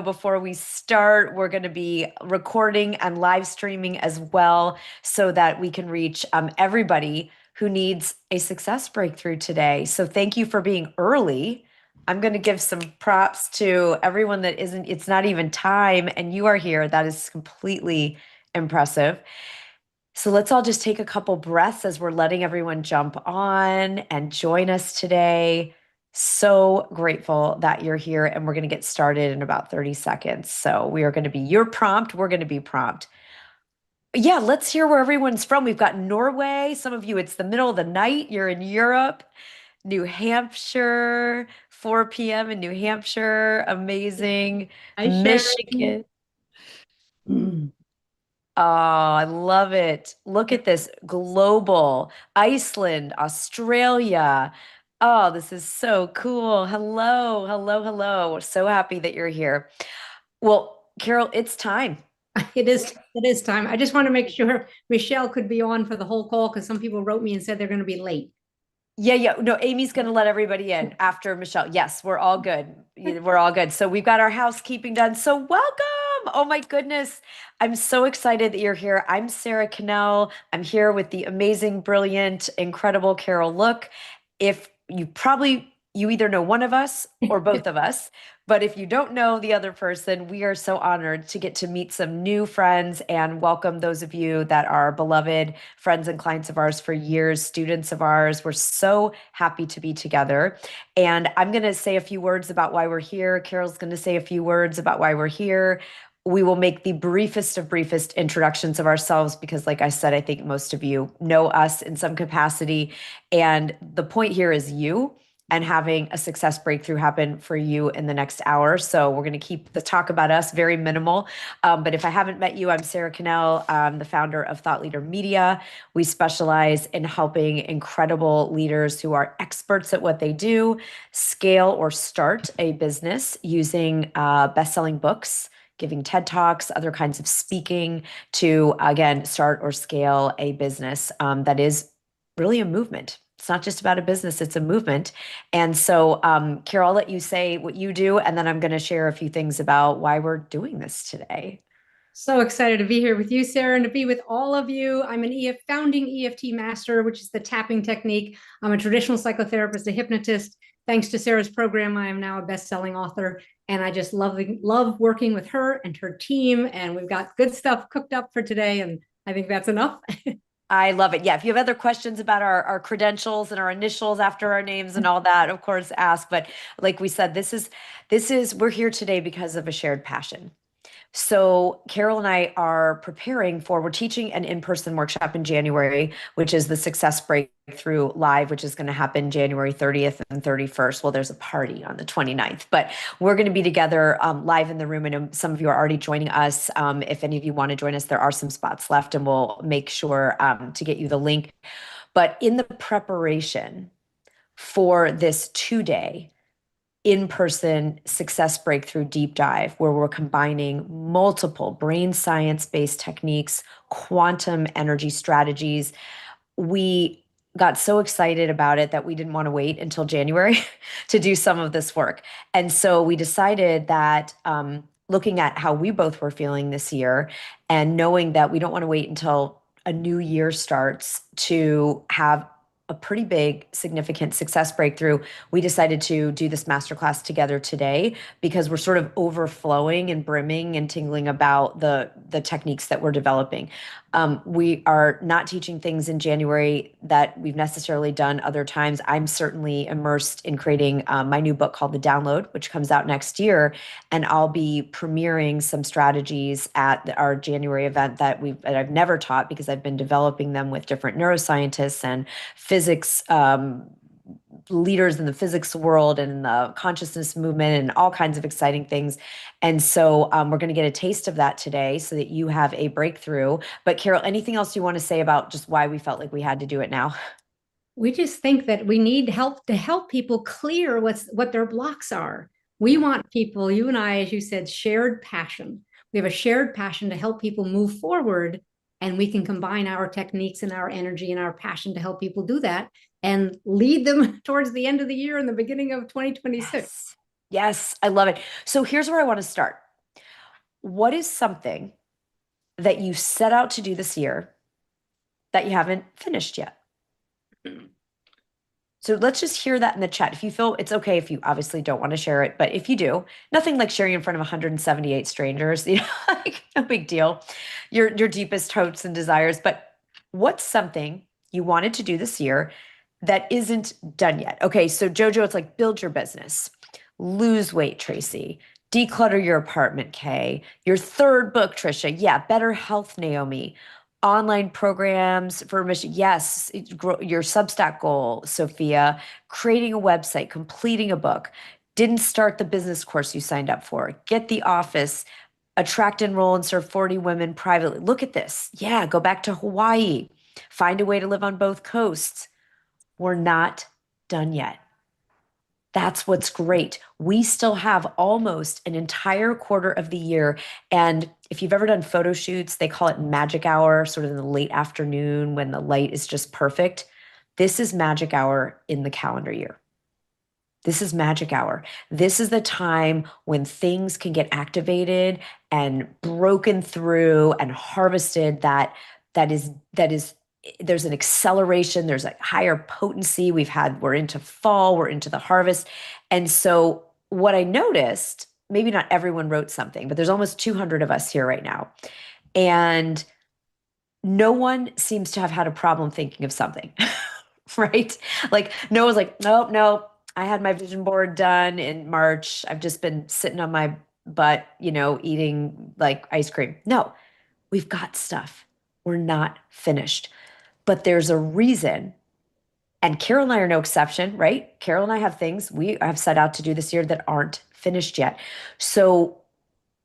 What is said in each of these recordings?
Before we start, we're going to be recording and live streaming as well so that we can reach everybody who needs a success breakthrough today. So thank you for being early. I'm going to give some props to everyone that isn't, it's not even time, and you are here. That is completely impressive. So let's all just take a couple breaths as we're letting everyone jump on and join us today. So grateful that you're here, and we're going to get started in about 30 seconds. So we are going to be your prompt. We're going to be prompt. Yeah, let's hear where everyone's from. We've got Norway. Some of you, it's the middle of the night. You're in Europe. New Hampshire, 4 p.m. in New Hampshire. Amazing. Hi, Sharon. Michigan. Oh, I love it. Look at this global Iceland, Australia. Oh, this is so cool. Hello, hello, hello. So happy that you're here. Well, Carol, it's time. It is time. I just want to make sure Michelle could be on for the whole call because some people wrote me and said they're going to be late. Yeah, yeah. No, Amy's going to let everybody in after Michelle. Yes, we're all good. We're all good. So we've got our housekeeping done. So welcome. Oh my goodness. I'm so excited that you're here. I'm Sara Connell. I'm here with the amazing, brilliant, incredible Carol Look. If you either know one of us or both of us, but if you don't know the other person, we are so honored to get to meet some new friends and welcome those of you that are beloved friends and clients of ours for years, students of ours. We're so happy to be together. And I'm going to say a few words about why we're here. Carol's going to say a few words about why we're here. We will make the briefest of briefest introductions of ourselves because, like I said, I think most of you know us in some capacity. And the point here is you and having a success breakthrough happen for you in the next hour. So we're going to keep the talk about us very minimal. But if I haven't met you, I'm Sara Connell. I'm the founder of Thought Leader Media. We specialize in helping incredible leaders who are experts at what they do scale or start a business using best-selling books, giving TED Talks, other kinds of speaking to, again, start or scale a business that is really a movement. It's not just about a business, it's a movement. And so, Carol, I'll let you say what you do, and then I'm going to share a few things about why we're doing this today. So excited to be here with you, Sarah, and to be with all of you. I'm an founding EFT master, which is the tapping technique. I'm a traditional psychotherapist, a hypnotist. Thanks to Sarah's program, I am now a best-selling author, and I just love working with her and her team. And we've got good stuff cooked up for today, and I think that's enough. I love it. Yeah. If you have other questions about our credentials and our initials after our names and all that, of course, ask. But like we said, we're here today because of a shared passion. So Carol and I are we're teaching an in-person workshop in January, which is the Success Breakthrough Live, which is going to happen January 30th and 31st. Well, there's a party on the 29th, but we're going to be together live in the room. And some of you are already joining us. If any of you want to join us, there are some spots left and we'll make sure to get you the link. But in the preparation for this 2 day, in-person success breakthrough deep dive where we're combining multiple brain science-based techniques, quantum energy strategies. We got so excited about it that we didn't want to wait until January to do some of this work. And so we decided that looking at how we both were feeling this year and knowing that we don't want to wait until a new year starts to have a pretty big, significant success breakthrough, we decided to do this masterclass together today because we're sort of overflowing and brimming and tingling about the techniques that we're developing. We are not teaching things in January that we've necessarily done other times. I'm certainly immersed in creating my new book called The Download, which comes out next year, and I'll be premiering some strategies at our January event that I've never taught because I've been developing them with different neuroscientists and physics leaders in the physics world and in the consciousness movement and all kinds of exciting things. And so we're going to get a taste of that today so that you have a breakthrough. But Carol, anything else you want to say about just why we felt like we had to do it now? We just think that we need help to help people clear what their blocks are. We want people, you and I, as you said, shared passion. We have a shared passion to help people move forward, and we can combine our techniques and our energy and our passion to help people do that and lead them towards the end of the year and the beginning of 2026. Yes. Yes, I love it. So here's where I want to start. what is something that you set out to do this year that you haven't finished yet? So let's just hear that in the chat. If you feel it's okay, if you obviously don't want to share it, but if you do, nothing like sharing in front of 178 strangers, like no big deal. Your deepest hopes and desires. But what's something you wanted to do this year that isn't done yet? Okay, so Jojo, it's like build your business, lose weight, Tracy, declutter your apartment, Kay, your third book, Trisha. Yeah, better health, Naomi, online programs for mission. Yes, your Substack goal, Sophia, creating a website, completing a book, didn't start the business course you signed up for, get the office, attract, enroll, and serve 40 women privately. Look at this. Yeah, go back to Hawaii, find a way to live on both coasts. We're not done yet. That's what's great. We still have almost an entire quarter of the year. And if you've ever done photo shoots, they call it magic hour, sort of in the late afternoon when the light is just perfect. This is magic hour in the calendar year. This is magic hour. This is the time when things can get activated and broken through and harvested that is there's an acceleration, there's a higher potency. We're into fall, we're into the harvest. And so what I noticed, maybe not everyone wrote something, but there's almost 200 of us here right now. And no one seems to have had a problem thinking of something. Right? Like no one's like, nope, nope. I had my vision board done in March. I've just been sitting on my butt, eating like ice cream. No, we've got stuff. We're not finished. But there's a reason. And Carol and I are no exception, right? Carol and I have things we have set out to do this year that aren't finished yet. So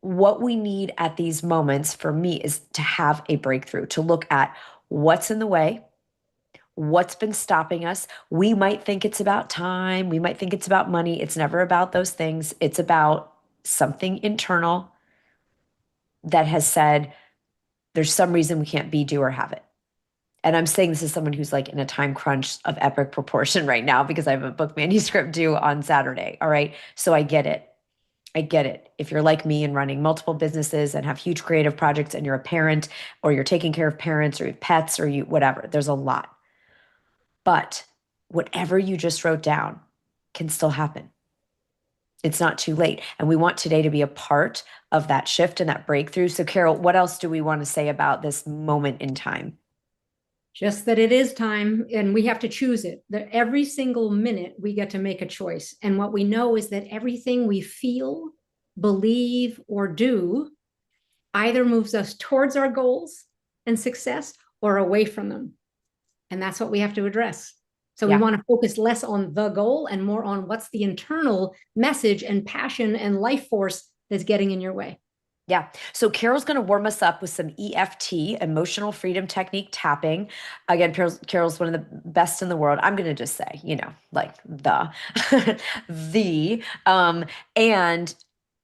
what we need at these moments for me is to have a breakthrough, to look at what's in the way, what's been stopping us. We might think it's about time. We might think it's about money. It's never about those things. It's about something internal that has said, there's some reason we can't be, do, or have it. And I'm saying this as someone who's like in a time crunch of epic proportion right now because I have a book manuscript due on Saturday. All right. So I get it. I get it. If you're like me and running multiple businesses and have huge creative projects and you're a parent or you're taking care of parents or you have pets or you whatever, there's a lot. But whatever you just wrote down can still happen. It's not too late. And we want today to be a part of that shift and that breakthrough. So, Carol, what else do we want to say about this moment in time? Just that it is time and we have to choose it. That every single minute we get to make a choice. And what we know is that everything we feel, believe, or do either moves us towards our goals and success or away from them. And that's what we have to address. So we want to focus less on the goal and more on what's the internal message and passion and life force that's getting in your way. Yeah. So Carol's going to warm us up with some EFT, emotional freedom technique tapping. Again, Carol's one of the best in the world. I'm going to just say, like and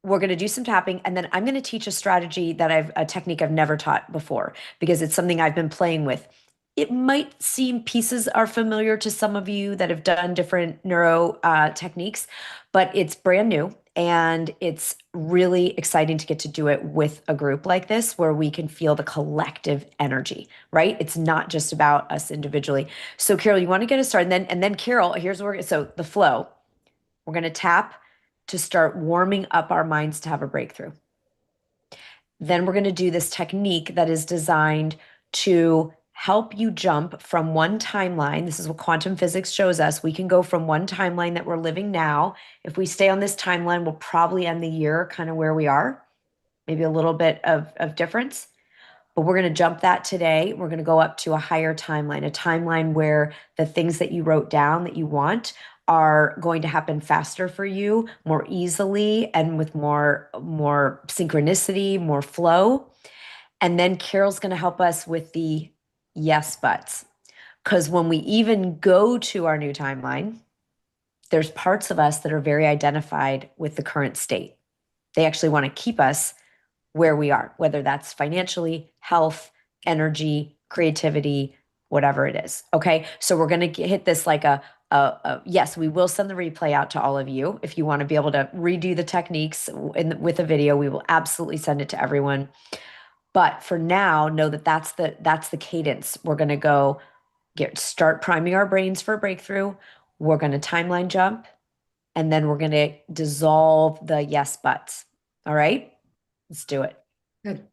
we're going to do some tapping. And then I'm going to teach a strategy a technique I've never taught before because it's something I've been playing with. It might seem pieces are familiar to some of you that have done different neuro techniques, but it's brand new. And it's really exciting to get to do it with a group like this where we can feel the collective energy, right? It's not just about us individually. So Carol, you want to get us started? And then Carol, here's where so the flow. We're going to tap to start warming up our minds to have a breakthrough. Then we're going to do this technique that is designed to help you jump from one timeline. This is what quantum physics shows us. We can go from one timeline that we're living now. If we stay on this timeline, we'll probably end the year kind of where we are, maybe a little bit of difference. But we're going to jump that today. We're going to go up to a higher timeline, a timeline where the things that you wrote down that you want are going to happen faster for you, more easily, and with more synchronicity, more flow. And then Carol's going to help us with the yes buts. Because when we even go to our new timeline, there's parts of us that are very identified with the current state. They actually want to keep us where we are, whether that's financially, health, energy, creativity, whatever it is. Okay. So we're going to hit this like a yes, we will send the replay out to all of you. If you want to be able to redo the techniques with a video, we will absolutely send it to everyone. But for now, know that that's the cadence. We're going to go start priming our brains for a breakthrough. We're going to timeline jump, and then we're going to dissolve the yes buts. All right, let's do it. Good.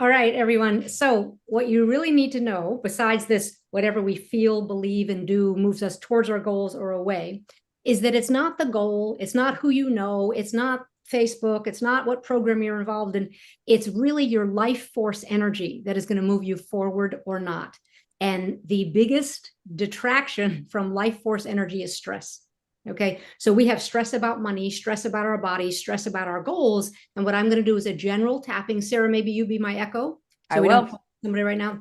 All right, everyone. So what you really need to know, besides this, whatever we feel, believe, and do moves us towards our goals or away, is that it's not the goal. It's not who you know. It's not Facebook. It's not what program you're involved in. It's really your life force energy that is going to move you forward or not. And the biggest detraction from life force energy is stress. Okay, so we have stress about money, stress about our bodies, stress about our goals. And what I'm going to do is a general tapping. Sarah, maybe you be my echo. So I we will. don't somebody right now.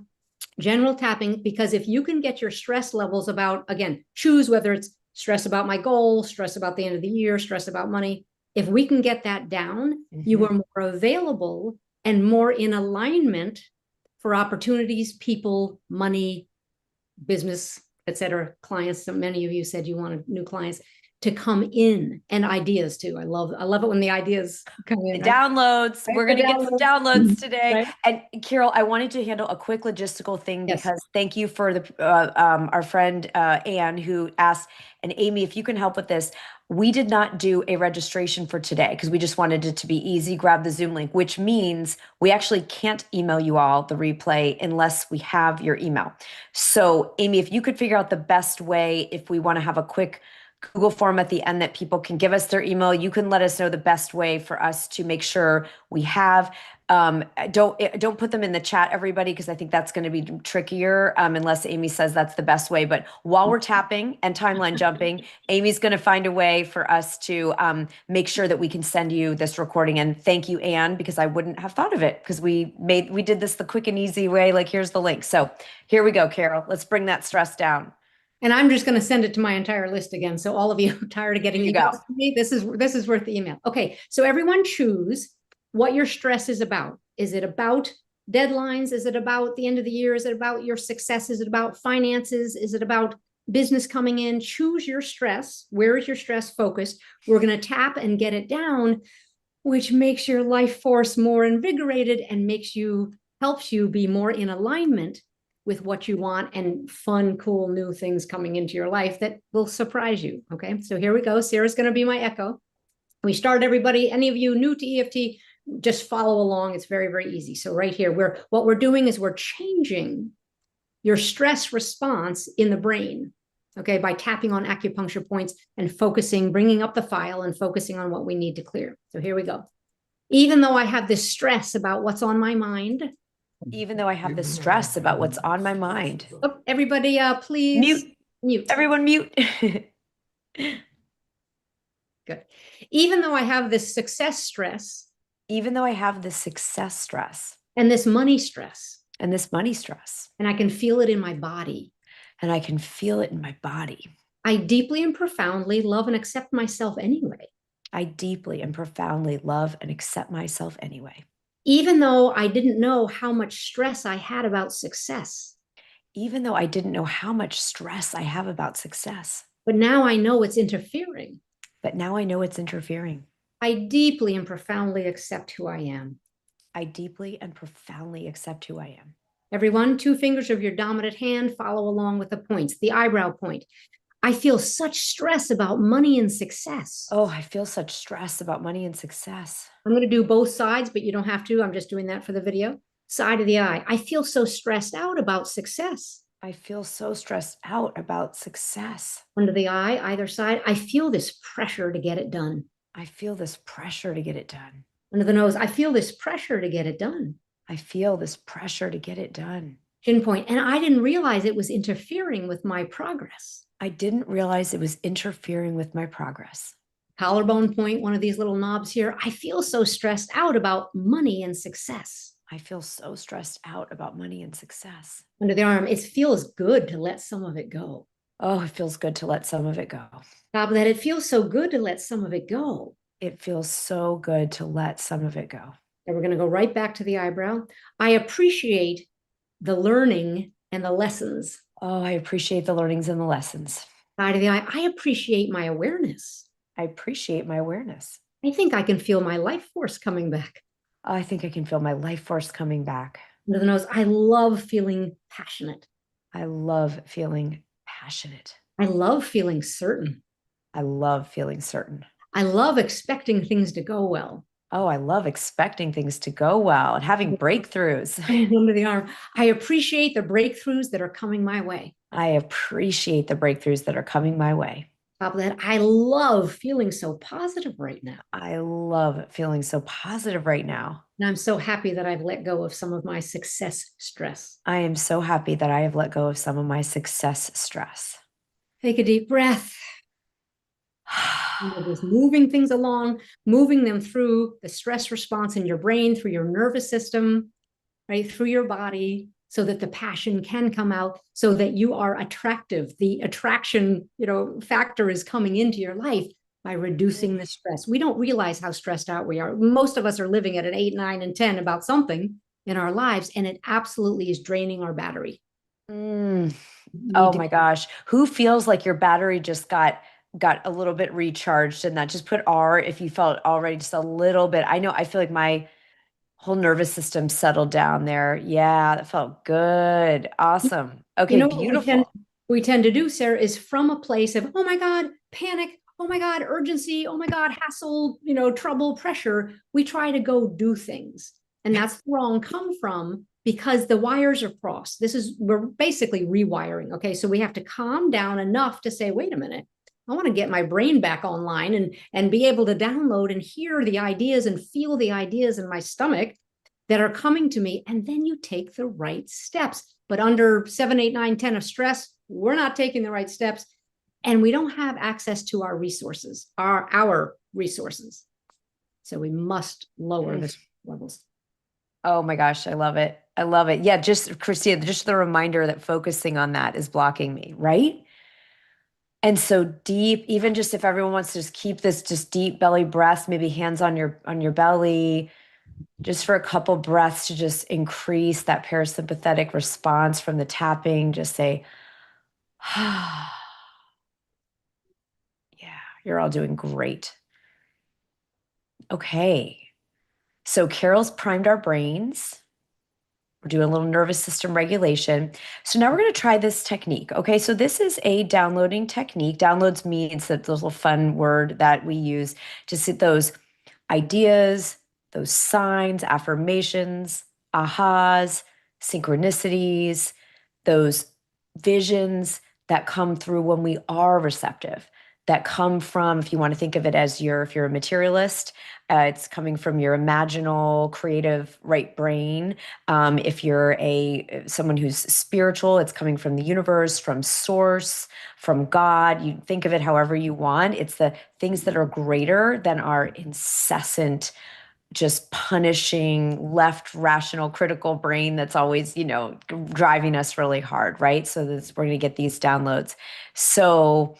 General tapping, because if you can get your stress levels about, again, choose whether it's stress about my goal, stress about the end of the year, stress about money. If we can get that down, you are more available and more in alignment for opportunities, people, money, business, etc. Clients. So many of you said you wanted new clients to come in, and ideas too. I love it when the ideas come in. The downloads. Right? We're going to get some downloads today. Right? And Carol, I wanted to handle a quick logistical thing Yes. because thank you for the our friend Anne who asked, and Amy, if you can help with this. We did not do a registration for today because we just wanted it to be easy. Grab the Zoom link, which means we actually can't email you all the replay unless we have your email. So, Amy, if you could figure out the best way, if we want to have a quick Google form at the end that people can give us their email. You can let us know the best way for us to make sure we have. Don't put them in the chat, everybody, because I think that's going to be trickier unless Amy says that's the best way. But while we're tapping and timeline jumping, Amy's going to find a way for us to make sure that we can send you this recording. And thank you, Anne, because I wouldn't have thought of it because we did this the quick and easy way. Like, here's the link. So here we go, Carol. Let's bring that stress down. And I'm just going to send it to my entire list again. So all of you are tired of getting emails from me. This is worth the email. Okay. So everyone choose what your stress is about. Is it about deadlines? Is it about the end of the year? Is it about your success? Is it about finances? Is it about business coming in? Choose your stress. Where is your stress focused? We're going to tap and get it down, which makes your life force more invigorated and helps you be more in alignment with what you want and fun, cool, new things coming into your life that will surprise you. Okay, so here we go. Sarah's going to be my echo. We start, everybody. Any of you new to EFT, just follow along. It's very, very easy. So right here, what we're doing is we're changing your stress response in the brain, okay, by tapping on acupuncture points and focusing, bringing up the file and focusing on what we need to clear. So here we go. Even though I have this stress about what's on my mind, even though I have this stress about what's on my mind. Oh, everybody, please mute. Everyone mute. Good. Even though I have this success stress. Even though I have this success stress. And this money stress. And this money stress. And I can feel it in my body. And I can feel it in my body. I deeply and profoundly love and accept myself anyway. I deeply and profoundly love and accept myself anyway. Even though I didn't know how much stress I had about success. Even though I didn't know how much stress I have about success. But now I know it's interfering. But now I know it's interfering. I deeply and profoundly accept who I am. I deeply and profoundly accept who I am. Everyone, 2 fingers of your dominant hand, follow along with the points. The eyebrow point. I feel such stress about money and success. Oh, I feel such stress about money and success. I'm going to do both sides, but you don't have to. I'm just doing that for the video. Side of the eye. I feel so stressed out about success. I feel so stressed out about success. Under the eye, either side. I feel this pressure to get it done. I feel this pressure to get it done. Under the nose. I feel this pressure to get it done. I feel this pressure to get it done. Chin point. And I didn't realize it was interfering with my progress. I didn't realize it was interfering with my progress. Collarbone point, one of these little knobs here. I feel so stressed out about money and success. I feel so stressed out about money and success. Under the arm, it feels good to let some of it go. Oh, it feels good to let some of it go. Top of that, it feels so good to let some of it go. It feels so good to let some of it go. And we're going to go right back to the eyebrow. I appreciate the learning and the lessons. Oh, I appreciate the learnings and the lessons. Eye to the eye. I appreciate my awareness. I appreciate my awareness. I think I can feel my life force coming back. I think I can feel my life force coming back. Under the nose, I love feeling passionate. I love feeling passionate. I love feeling certain. I love feeling certain. I love expecting things to go well. Oh, I love expecting things to go well and having breakthroughs. Under the arm. I appreciate the breakthroughs that are coming my way. I appreciate the breakthroughs that are coming my way. Top of that, I love feeling so positive right now. I love feeling so positive right now. And I'm so happy that I've let go of some of my success stress. I am so happy that I have let go of some of my success stress. Take a deep breath. We're just moving things along, moving them through the stress response in your brain, through your nervous system, right, through your body, so that the passion can come out, so that you are attractive. The attraction, factor is coming into your life by reducing the stress. We don't realize how stressed out we are. Most of us are living at an 8, 9, and 10 about something in our lives, and it absolutely is draining our battery. Oh my gosh. Who feels like your battery just got a little bit recharged and that? Just put R if you felt already just a little bit. I know I feel like my whole nervous system settled down there. Yeah, that felt good. Awesome. Okay, What beautiful. we tend to do, Sarah, is from a place of, oh my God, panic, oh my God, urgency, oh my God, hassle, trouble, pressure. We try to go do things. And that's the wrong come from, because the wires are crossed. We're basically rewiring. Okay. So we have to calm down enough to say, wait a minute, I want to get my brain back online and be able to download and hear the ideas and feel the ideas in my stomach that are coming to me. And then you take the right steps. But under 7, 8, 9, 10 of stress, we're not taking the right steps. And we don't have access to our resources, our resources. So we must lower the levels. Oh my gosh, I love it. I love it. Yeah, just Christina, just the reminder that focusing on that is blocking me, right? And so deep, even just if everyone wants to just keep this just deep belly breaths, maybe hands on your belly, just for a couple breaths to just increase that parasympathetic response from the tapping. Just say, yeah, you're all doing great. Okay. So Carol's primed our brains. We're doing a little nervous system regulation. So now we're going to try this technique. Okay, so this is a downloading technique. Downloads means that little fun word that we use to sit those ideas, those signs, affirmations, ahas, synchronicities, those visions that come through when we are receptive, that come from, if you want to think of it as if you're a materialist, it's coming from your imaginal, creative right brain. If you're someone who's spiritual, it's coming from the universe, from source, from God. You think of it however you want. It's the things that are greater than our incessant, just punishing left rational critical brain that's always driving us really hard, right? So we're going to get these downloads. So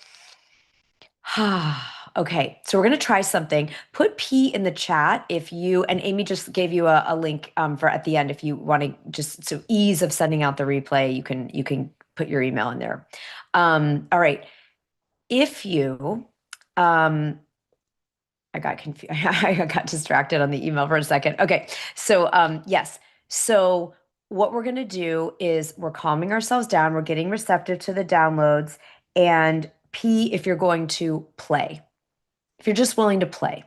okay, so we're going to try something. Put P in the chat if you, and Amy just gave you a link for at the end if you want to, just so ease of sending out the replay, you can put your email in there. All right. If you I got confused. I got distracted on the email for a second. Okay. So, yes. So what we're going to do is we're calming ourselves down. We're getting receptive to the downloads. And P, if you're going to play, if you're just willing to play,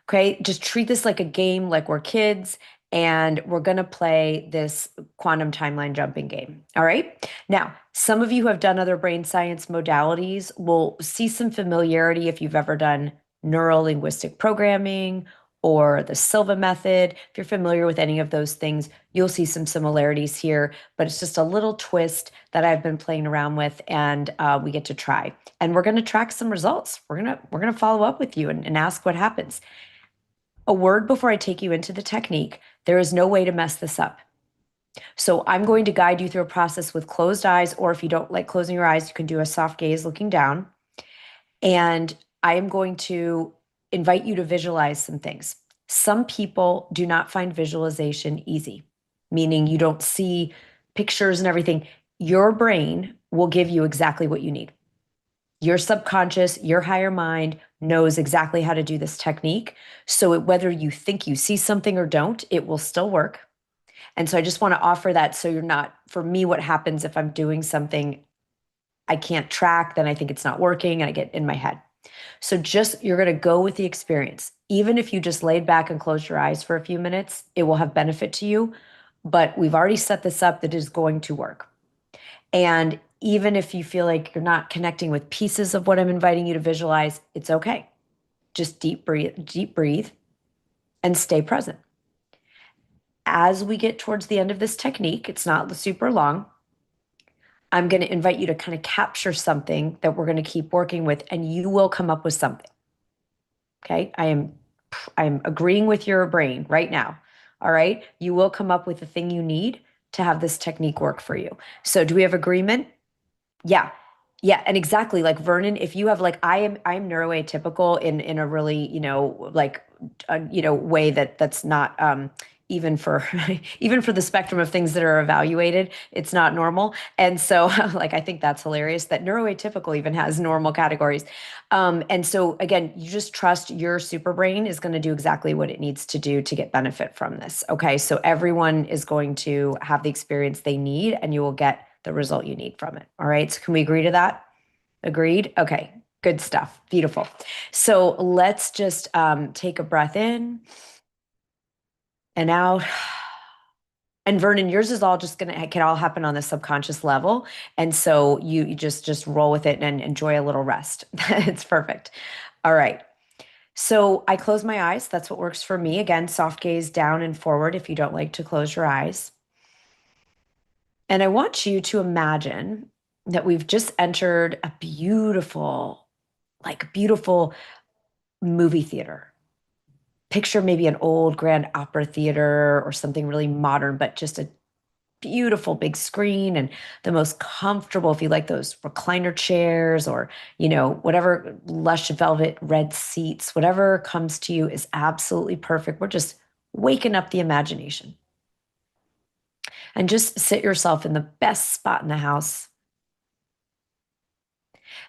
okay, just treat this like a game, like we're kids, and we're going to play this quantum timeline jumping game. All right. Now, some of you who have done other brain science modalities will see some familiarity if you've ever done neural linguistic programming or the Silva method. If you're familiar with any of those things, you'll see some similarities here, but it's just a little twist that I've been playing around with, and we get to try. And we're going to track some results. We're gonna follow up with you and ask what happens. A word before I take you into the technique. There is no way to mess this up. So I'm going to guide you through a process with closed eyes, or if you don't like closing your eyes, you can do a soft gaze looking down. And I am going to invite you to visualize some things. Some people do not find visualization easy, meaning you don't see pictures and everything. Your brain will give you exactly what you need. Your subconscious, your higher mind knows exactly how to do this technique. So whether you think you see something or don't, it will still work. And so I just want to offer that so you're not, for me, what happens if I'm doing something I can't track, then I think it's not working and I get in my head. So just you're going to go with the experience. Even if you just laid back and closed your eyes for a few minutes, it will have benefit to you. But we've already set this up that is going to work. And even if you feel like you're not connecting with pieces of what I'm inviting you to visualize, it's okay. Just deep breathe, and stay present. As we get towards the end of this technique, it's not super long. I'm going to invite you to kind of capture something that we're going to keep working with, and you will come up with something. Okay. I'm agreeing with your brain right now. All right. You will come up with the thing you need to have this technique work for you. So do we have agreement? Yeah. Yeah. And exactly like Vernon, if you have like, I'm neuroatypical in a really, like, way that's not, even for, even for the spectrum of things that are evaluated, it's not normal. And so like, I think that's hilarious that neuroatypical even has normal categories. And so again, you just trust your super brain is going to do exactly what it needs to do to get benefit from this. Okay. So everyone is going to have the experience they need and you will get the result you need from it. All right. So can we agree to that? Agreed? Okay. Good stuff. Beautiful. So let's just take a breath in and out. And Vernon, yours is all just gonna can all happen on the subconscious level. And so you just roll with it and enjoy a little rest. It's perfect. All right. So I close my eyes. That's what works for me. Again, soft gaze down and forward if you don't like to close your eyes. And I want you to imagine that we've just entered a beautiful, like beautiful movie theater. Picture maybe an old grand opera theater or something really modern, but just a beautiful big screen and the most comfortable, if you like those recliner chairs or, whatever lush velvet red seats, whatever comes to you is absolutely perfect. We're just waking up the imagination and just sit yourself in the best spot in the house.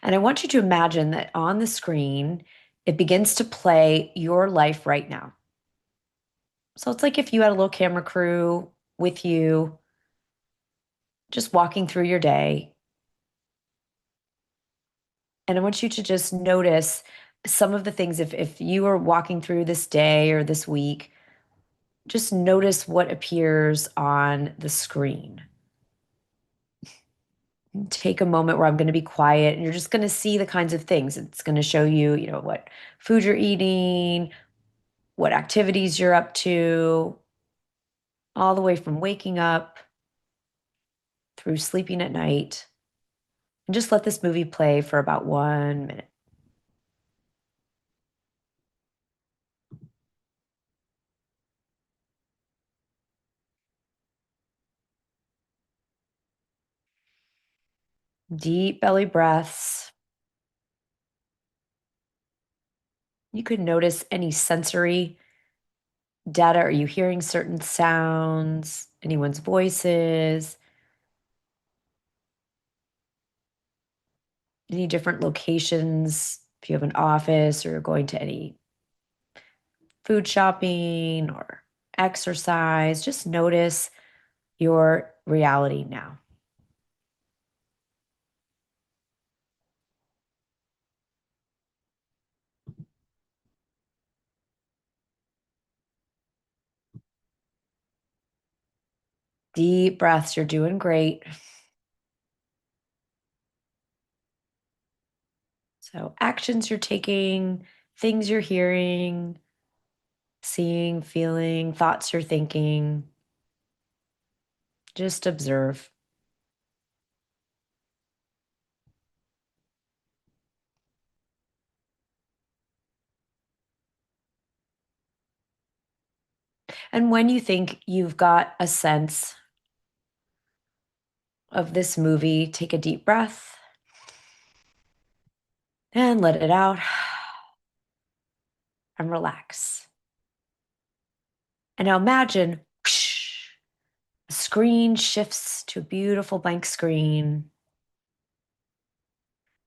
And I want you to imagine that on the screen, it begins to play your life right now. So it's like if you had a little camera crew with you, just walking through your day. And I want you to just notice some of the things, if you are walking through this day or this week, just notice what appears on the screen. Take a moment where I'm going to be quiet and you're just going to see the kinds of things. It's going to show you, what food you're eating, what activities you're up to, all the way from waking up through sleeping at night. And just let this movie play for about 1 minute. Deep belly breaths. You could notice any sensory data. Are you hearing certain sounds, anyone's voices, any different locations? If you have an office or you're going to any food shopping or exercise, just notice your reality now. Deep breaths. You're doing great. So, actions you're taking, things you're hearing, seeing, feeling, thoughts you're thinking. Just observe. And when you think you've got a sense of this movie, take a deep breath and let it out and relax. And now imagine whoosh, a screen shifts to a beautiful blank screen.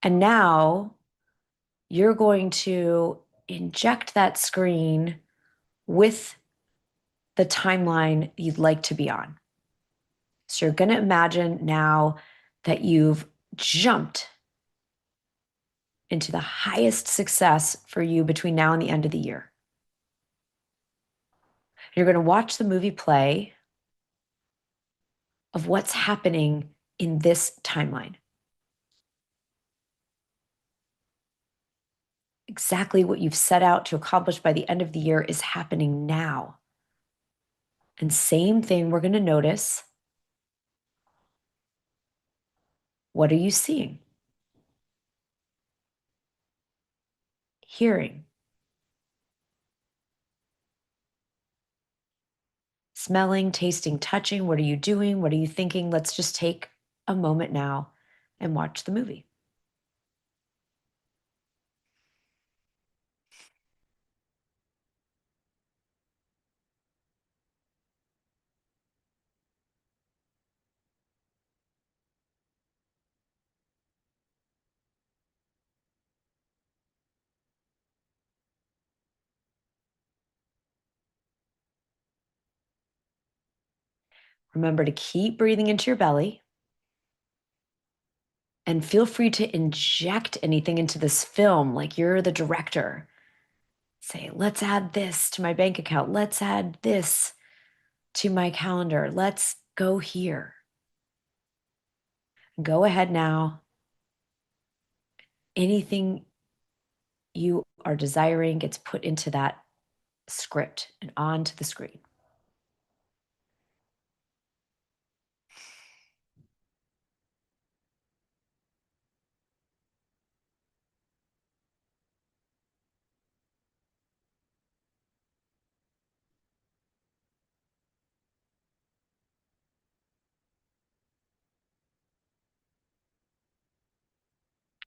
And now you're going to inject that screen with the timeline you'd like to be on. So you're going to imagine now that you've jumped into the highest success for you between now and the end of the year. You're going to watch the movie play of what's happening in this timeline. Exactly what you've set out to accomplish by the end of the year is happening now. And same thing, we're going to notice, what are you seeing? Hearing? Smelling, tasting, touching? What are you doing? What are you thinking? Let's just take a moment now and watch the movie. Remember to keep breathing into your belly. And feel free to inject anything into this film like you're the director. Say, let's add this to my bank account. Let's add this to my calendar. Let's go here. Go ahead now. Anything you are desiring gets put into that script and onto the screen.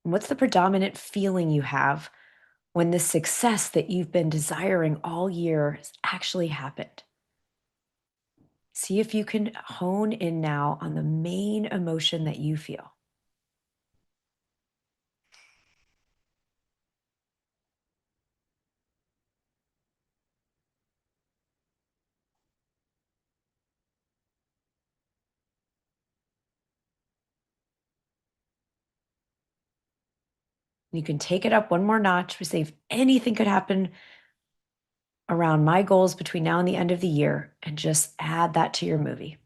What's the predominant feeling you have when the success that you've been desiring all year has actually happened? See if you can hone in now on the main emotion that you feel. You can take it up one more notch. We say if anything could happen around my goals between now and the end of the year, and just add that to your movie.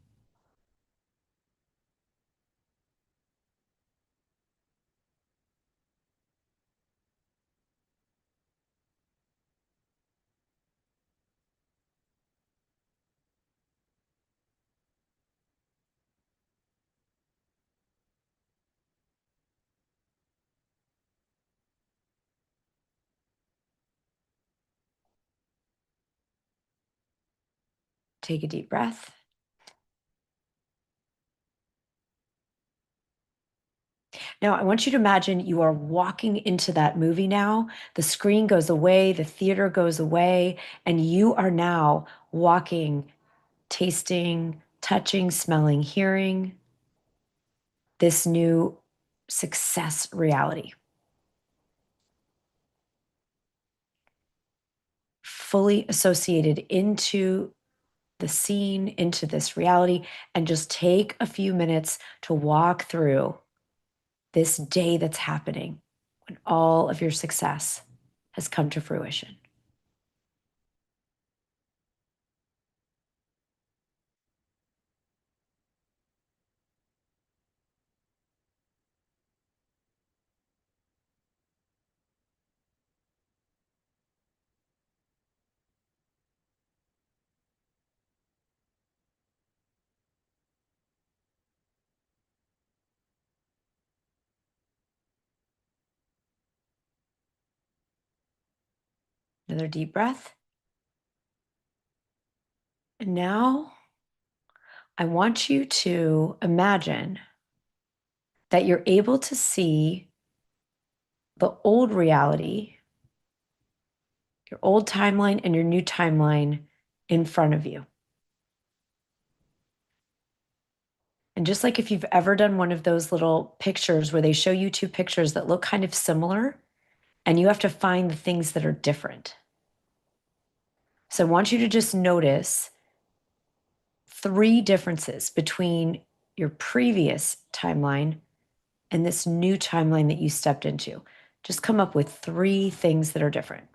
Take a deep breath. Now, I want you to imagine you are walking into that movie now. The screen goes away, the theater goes away, and you are now walking, tasting, touching, smelling, hearing this new success reality. Fully associated into the scene, into this reality, and just take a few minutes to walk through this day that's happening when all of your success has come to fruition. Another deep breath. And now I want you to imagine that you're able to see the old reality, your old timeline, and your new timeline in front of you. And just like if you've ever done one of those little pictures where they show you two pictures that look kind of similar and you have to find the things that are different. So I want you to just notice three differences between your previous timeline and this new timeline that you stepped into. Just come up with three things that are different.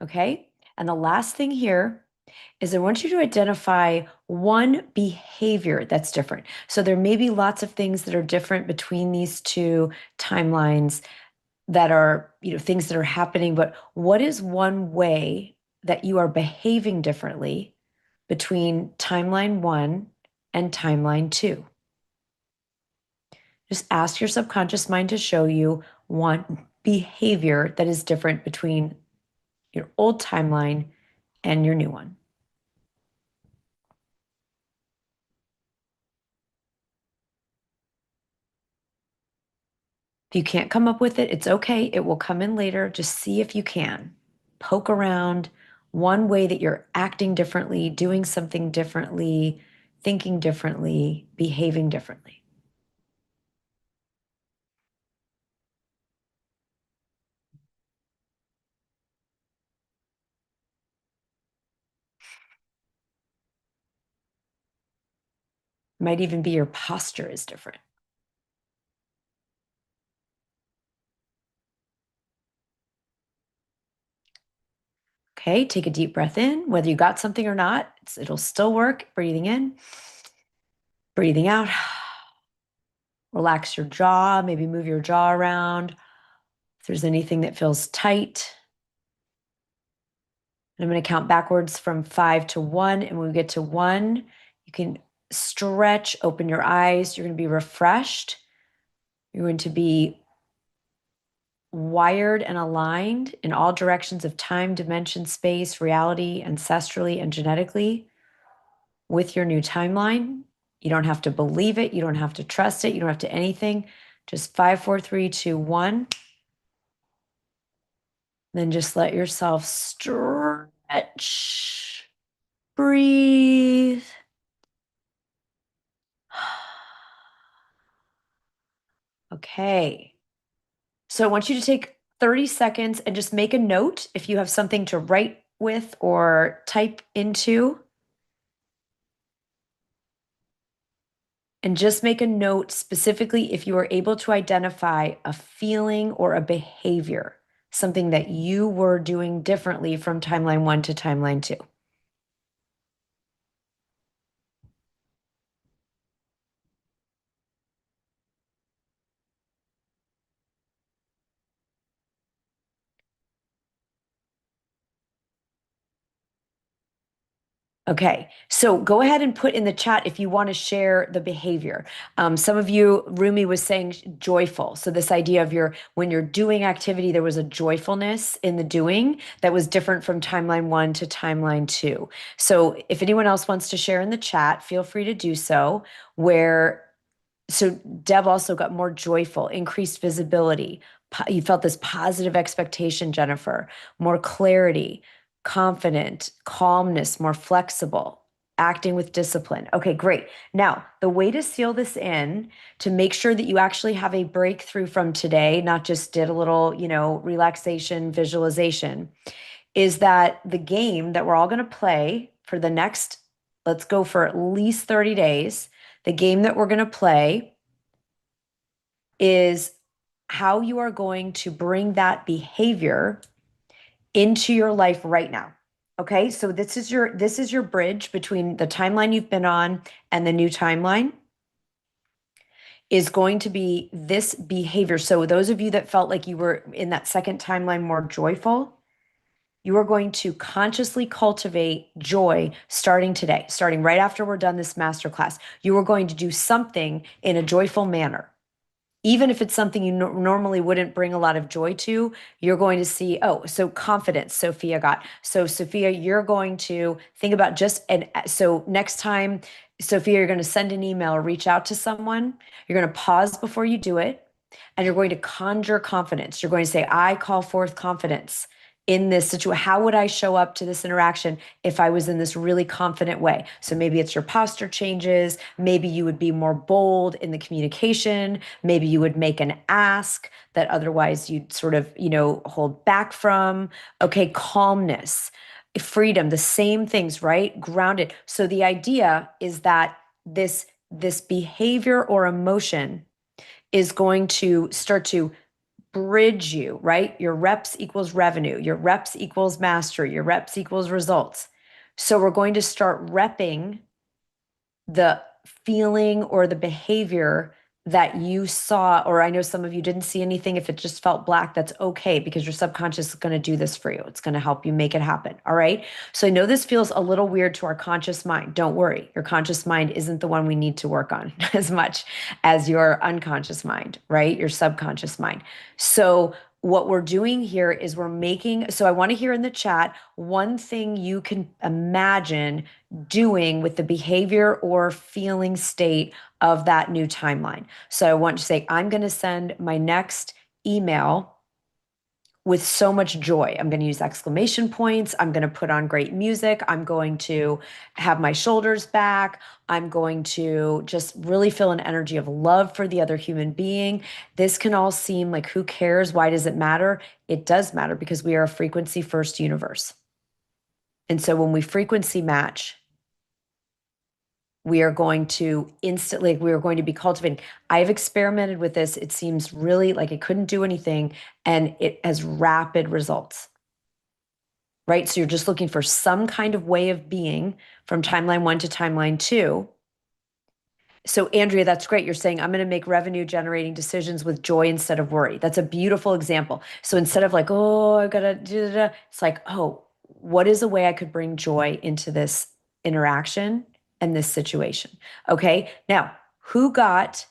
Okay. And the last thing here is I want you to identify one behavior that's different. So there may be lots of things that are different between these two timelines that are, things that are happening, but what is one way that you are behaving differently between timeline one and timeline two? Just ask your subconscious mind to show you one behavior that is different between your old timeline and your new one. If you can't come up with it, it's okay. It will come in later. Just see if you can. Poke around one way that you're acting differently, doing something differently, thinking differently, behaving differently. Might even be your posture is different. Okay, take a deep breath in. Whether you got something or not, it'll still work. Breathing in, breathing out. Relax your jaw, maybe move your jaw around. If there's anything that feels tight. And I'm going to count backwards from 5 to 1. And when we get to 1, you can stretch, open your eyes. You're going to be refreshed. You're going to be wired and aligned in all directions of time, dimension, space, reality, ancestrally, and genetically with your new timeline. You don't have to believe it. You don't have to trust it. You don't have to anything. Just 5, 4, 3, 2, 1. Then just let yourself stretch, breathe. Okay. So I want you to take 30 seconds and just make a note if you have something to write with or type into. And just make a note specifically if you are able to identify a feeling or a behavior, something that you were doing differently from timeline one to timeline two. Okay, so go ahead and put in the chat if you want to share the behavior. Some of you, Rumi was saying joyful. So this idea of when you're doing activity, there was a joyfulness in the doing that was different from timeline one to timeline two. So if anyone else wants to share in the chat, feel free to do so. So Deb also got more joyful, increased visibility. You felt this positive expectation, Jennifer, more clarity, confident, calmness, more flexible, acting with discipline. Okay, great. Now, the way to seal this in to make sure that you actually have a breakthrough from today, not just did a little, relaxation, visualization, is that the game that we're all going to play for the next, let's go for at least 30 days. The game that we're going to play is how you are going to bring that behavior into your life right now. Okay? So this is your bridge between the timeline you've been on and the new timeline is going to be this behavior. So those of you that felt like you were in that second timeline more joyful, You are going to consciously cultivate joy starting today, starting right after we're done this masterclass. You are going to do something in a joyful manner. Even if it's something you normally wouldn't bring a lot of joy to, you're going to see, oh, so confidence, Sophia got. So, Sophia, you're going to think about so next time, Sophia, you're going to send an email or reach out to someone. You're going to pause before you do it, and you're going to conjure confidence. You're going to say, I call forth confidence in this situation. How would I show up to this interaction if I was in this really confident way? So maybe it's your posture changes. Maybe you would be more bold in the communication. Maybe you would make an ask that otherwise you'd sort of, hold back from. Okay, calmness, freedom, the same things, right? Grounded. So the idea is that this behavior or emotion is going to start to bridge you, right? Your reps equals revenue, your reps equals mastery, your reps equals results. So we're going to start repping the feeling or the behavior that you saw, or I know some of you didn't see anything. If it just felt black, that's okay, because your subconscious is going to do this for you. It's going to help you make it happen. All right. So I know this feels a little weird to our conscious mind. Don't worry. Your conscious mind isn't the one we need to work on as much as your unconscious mind, right? Your subconscious mind. So what we're doing here is so I want to hear in the chat one thing you can imagine doing with the behavior or feeling state of that new timeline. So I want to say, I'm going to send my next email with so much joy. I'm going to use exclamation points. I'm going to put on great music. I'm going to have my shoulders back. I'm going to just really feel an energy of love for the other human being. This can all seem like, who cares? Why does it matter? It does matter, because we are a frequency first universe. And so when we frequency match, we are going to be cultivating. I've experimented with this. It seems really like it couldn't do anything, and it has rapid results, right? So you're just looking for some kind of way of being from timeline 1 to timeline 2. So Andrea, that's great. You're saying, I'm going to make revenue generating decisions with joy instead of worry. That's a beautiful example. So instead of like, oh, I gotta do that, it's like, oh, what is a way I could bring joy into this interaction and this situation? Okay. Now, who got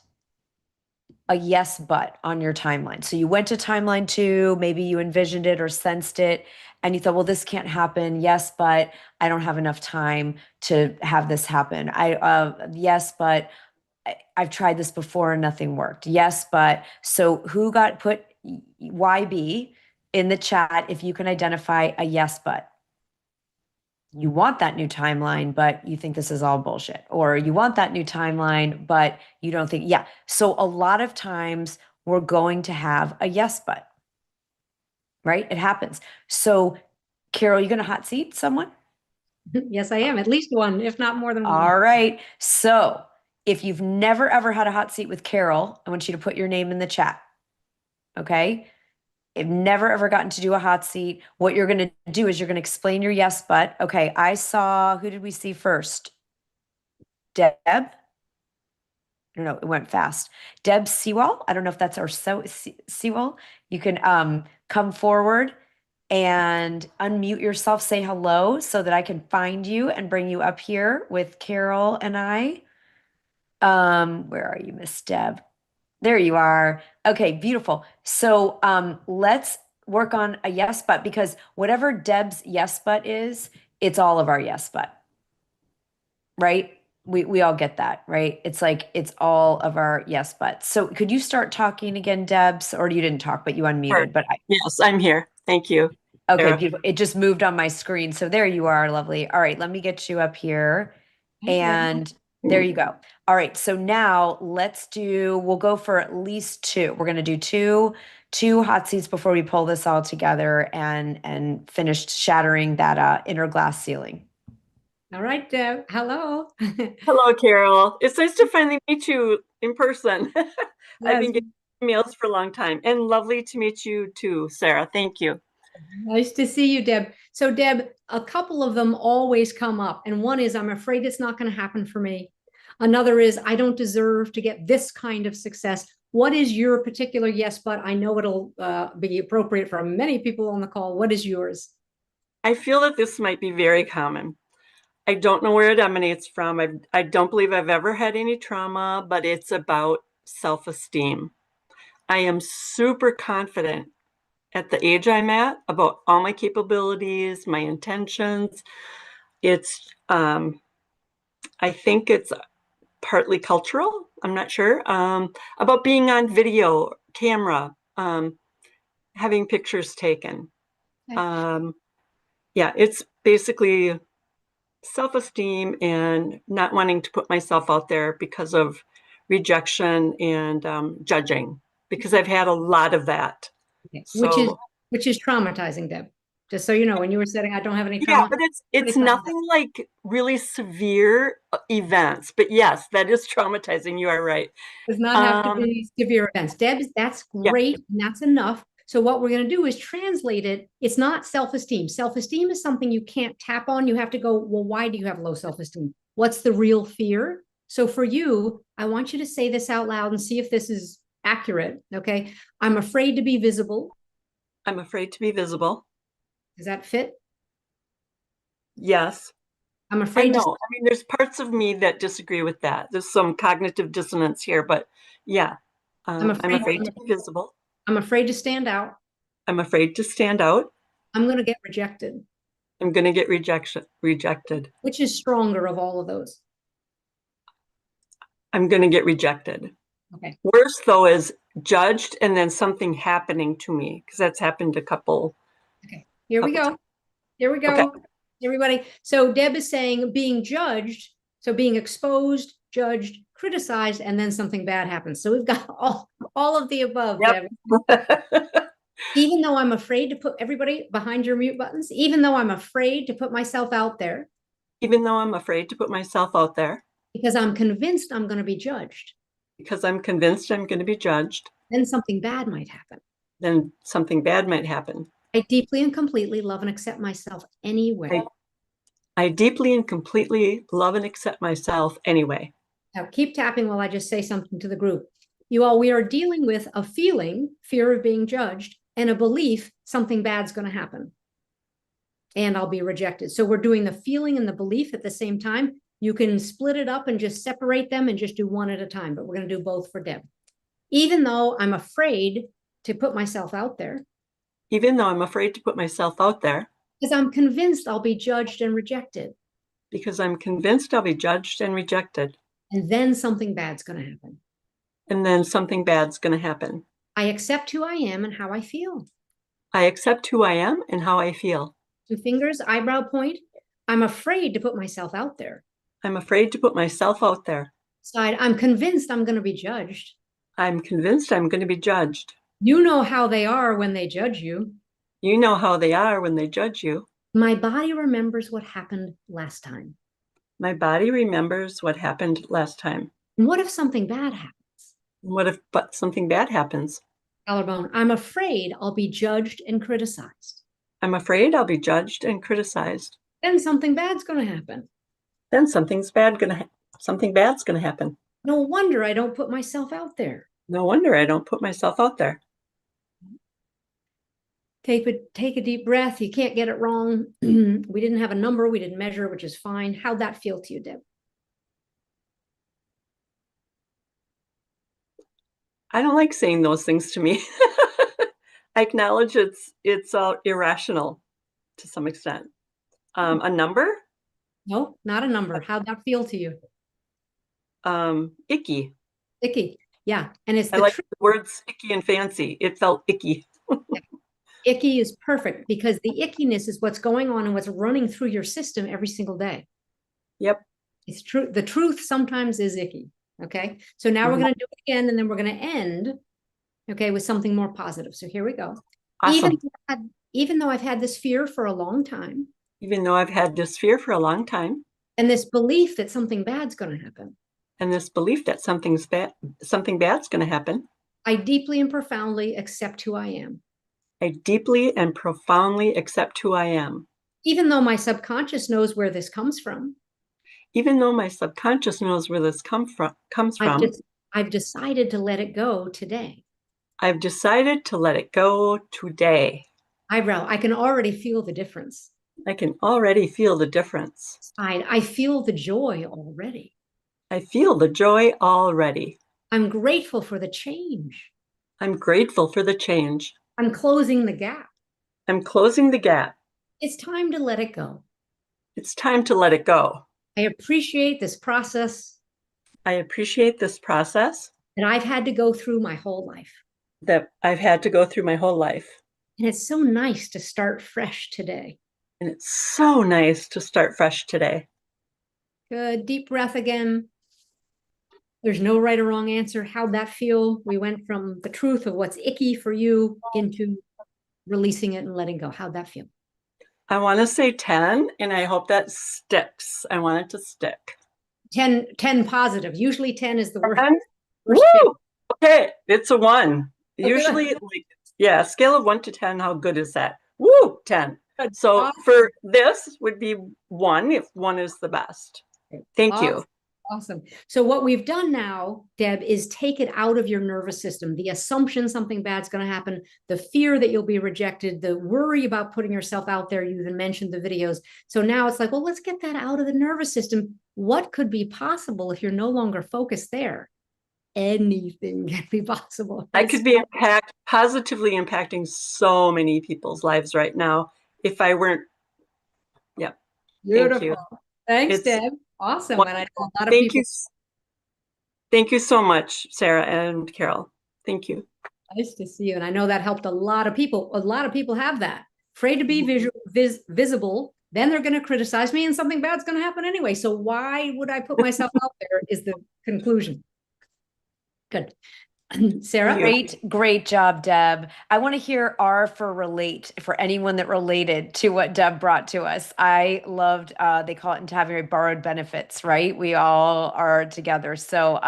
a yes, but on your timeline? So you went to timeline 2, maybe you envisioned it or sensed it, and you thought, well, this can't happen. Yes, but I don't have enough time to have this happen. Yes, but I've tried this before and nothing worked. Yes, but so who got put YB in the chat if you can identify a yes, but? You want that new timeline, but you think this is all bullshit. Or you want that new timeline, but you don't think, yeah. So a lot of times we're going to have a yes, but, right? It happens. So, Carol, you going to hot seat someone? Yes, I am. At least one, if not more than one. All right. So if you've never ever had a hot seat with Carol, I want you to put your name in the chat. Okay. I've never ever gotten to do a hot seat. What you're going to do is you're going to explain your yes, but. Okay. who did we see first? Deb? No, it went fast. Deb Sewell. I don't know if that's our Sewell. You can come forward and unmute yourself, say hello so that I can find you and bring you up here with Carol and I. Where are you, Miss Deb? There you are. Okay, beautiful. So let's work on a yes but, because whatever Deb's yes but is, it's all of our yes but, right? We all get that, right? It's like it's all of our yes but. So could you start talking again, Debs? Or you didn't talk, but you Sure. unmuted. But Yes, I'm here. Thank you, okay, Sarah. beautiful. It just moved on my screen. So there you are, lovely. All right, let me get you up here. And there you go. All right, so now we'll go for at least 2. We're going to do two hot seats before we pull this all together and finish shattering that inner glass ceiling. All right, Deb. Hello. Hello, Carol. It's nice to finally meet you in person. I've Yes, been getting emails for a long time, and lovely to meet you too, Sarah. Thank you. nice to see you, Deb. So, Deb, a couple of them always come up, and one is, I'm afraid it's not going to happen for me. Another is, I don't deserve to get this kind of success. What is your particular yes, but I know it'll be appropriate for many people on the call. What is yours? I feel that this might be very common. I don't know where it emanates from. I don't believe I've ever had any trauma, but it's about self-esteem. I am super confident at the age I'm at about all my capabilities, my intentions. It's, I think it's partly cultural. I'm not sure. About being on video, camera, having pictures taken. Okay. Yeah, it's basically self-esteem and not wanting to put myself out there because of rejection and judging, because I've had a lot of that. Okay. So Which is traumatizing, Deb. Just so you know, when you were saying I don't have any yeah, trauma, but pretty it's traumatizing. nothing like really severe events. But yes, that is traumatizing. You are right. Does not have to Um, be severe events. Deb, that's yeah, great, and that's enough. So what we're going to do is translate it. It's not self-esteem. Self-esteem is something you can't tap on. You have to go, well, why do you have low self-esteem? What's the real fear? So for you, I want you to say this out loud and see if this is accurate. Okay. I'm afraid to be visible. I'm afraid to be visible. Does that fit? Yes. I'm And afraid no, to, I mean, there's parts of me that disagree with that. There's some cognitive dissonance here, but yeah, I'm I'm afraid, afraid to be visible. I'm afraid to stand out. I'm afraid to stand out. I'm going to get rejected. I'm going to get rejected. Which is stronger of all of those? I'm going to get rejected. Okay. Worse though is judged and then something happening to me, because that's happened a couple Okay. Here we go. times. Here we Okay. go, everybody. So Deb is saying being judged, so being exposed, judged, criticized, and then something bad happens. So we've got all of the above, Yep. Deb. Even though I'm afraid to put everybody behind your mute buttons, even though I'm afraid to put myself out there Even though I'm afraid to put myself out there, because I'm convinced I'm going to be judged, because I'm convinced I'm going to be judged, then something bad might happen. then something bad might happen. I deeply and completely love and accept myself anyway. I deeply and completely love and accept myself anyway. Now keep tapping while I just say something to the group. You all, we are dealing with a feeling, fear of being judged, and a belief, something bad's going to happen. And I'll be rejected. So we're doing the feeling and the belief at the same time. You can split it up and just separate them and just do one at a time, but we're going to do both for Deb. Even though I'm afraid to put myself out there, Even though I'm afraid to put myself out there, because I'm convinced I'll be judged and rejected. because I'm convinced I'll be judged and rejected. And then something bad's going to happen. And then something bad's going to happen. I accept who I am and how I feel. I accept who I am and how I feel. 2 fingers, eyebrow point. I'm afraid to put myself out there. I'm afraid to put myself out there. Side, I'm convinced I'm going to be judged. I'm convinced I'm going to be judged. You know how they are when they judge you. You know how they are when they judge you. My body remembers what happened last time. My body remembers what happened last time. And what if something bad happens? What if but something bad happens? Collarbone, I'm afraid I'll be judged and criticized. I'm afraid I'll be judged and criticized. Then something bad's going to happen. Then something bad's going to happen. No wonder I don't put myself out there. No wonder I don't put myself out there. Take a deep breath. You can't get it wrong. We didn't have a number. We didn't measure, which is fine. How'd that feel to you, Deb? I don't like saying those things to me. I acknowledge it's irrational to some extent. A number? No, not a number. How'd that feel to you? Icky. Icky. Yeah. And it's I the like truth. the words icky and fancy. It felt icky. Icky is perfect because the ickiness is what's going on and what's running through your system every single day. Yep. It's true. The truth sometimes is icky. Okay. So now we're going to do it again and then we're going to end, okay, with something more positive. So here we go. Awesome. Even though I've had this fear for a long time, Even though I've had this fear for a long time, and this belief that something bad's going to happen, and this belief that something bad's going to happen, I deeply and profoundly accept who I am. I deeply and profoundly accept who I am. Even though my subconscious knows where this comes from, Even though my subconscious knows where this comes from, I've decided to let it go today. I've decided to let it go today. Eyebrow, I can already feel the difference. I can already feel the difference. I feel the joy already. I feel the joy already. I'm grateful for the change. I'm grateful for the change. I'm closing the gap. I'm closing the gap. It's time to let it go. It's time to let it go. I appreciate this process I appreciate this process that I've had to go through my whole life. that I've had to go through my whole life. And it's so nice to start fresh today. And it's so nice to start fresh today. Good. Deep breath again. There's no right or wrong answer. How'd that feel? We went from the truth of what's icky for you into releasing it and letting go. How'd that feel? I want to say 10, and I hope that sticks. I want it to stick. 10 positive. Usually 10 is the worst. 10? worst Woo! Okay, it's a 1. Okay. Usually, like, yeah, scale of 1 to 10, how good is that? Woo, 10. Good. So Awesome. for this would be 1 if 1 is the best. Thank you. Awesome. So what we've done now, Deb, is take it out of your nervous system. The assumption something bad's going to happen, the fear that you'll be rejected, the worry about putting yourself out there. You even mentioned the videos. So now it's like, well, let's get that out of the nervous system. What could be possible if you're no longer focused there? Anything can be possible. I could be positively impacting so many people's lives right now if I weren't. Yeah. Beautiful. Thank you. Thanks, It's Deb. Awesome. And I know a lot of Thank people. you. Thank you so much, Sarah and Carol. Thank you. Nice to see you. And I know that helped a lot of people. A lot of people have that. Afraid to be visible. Then they're going to criticize me and something bad's going to happen anyway. So why would I put myself out there is the conclusion. Good. Sarah? Great job, Deb. I want to hear R for relate, for anyone that related to what Deb brought to us. I loved, they call it in Tapping borrowed benefits, right? We all are together. So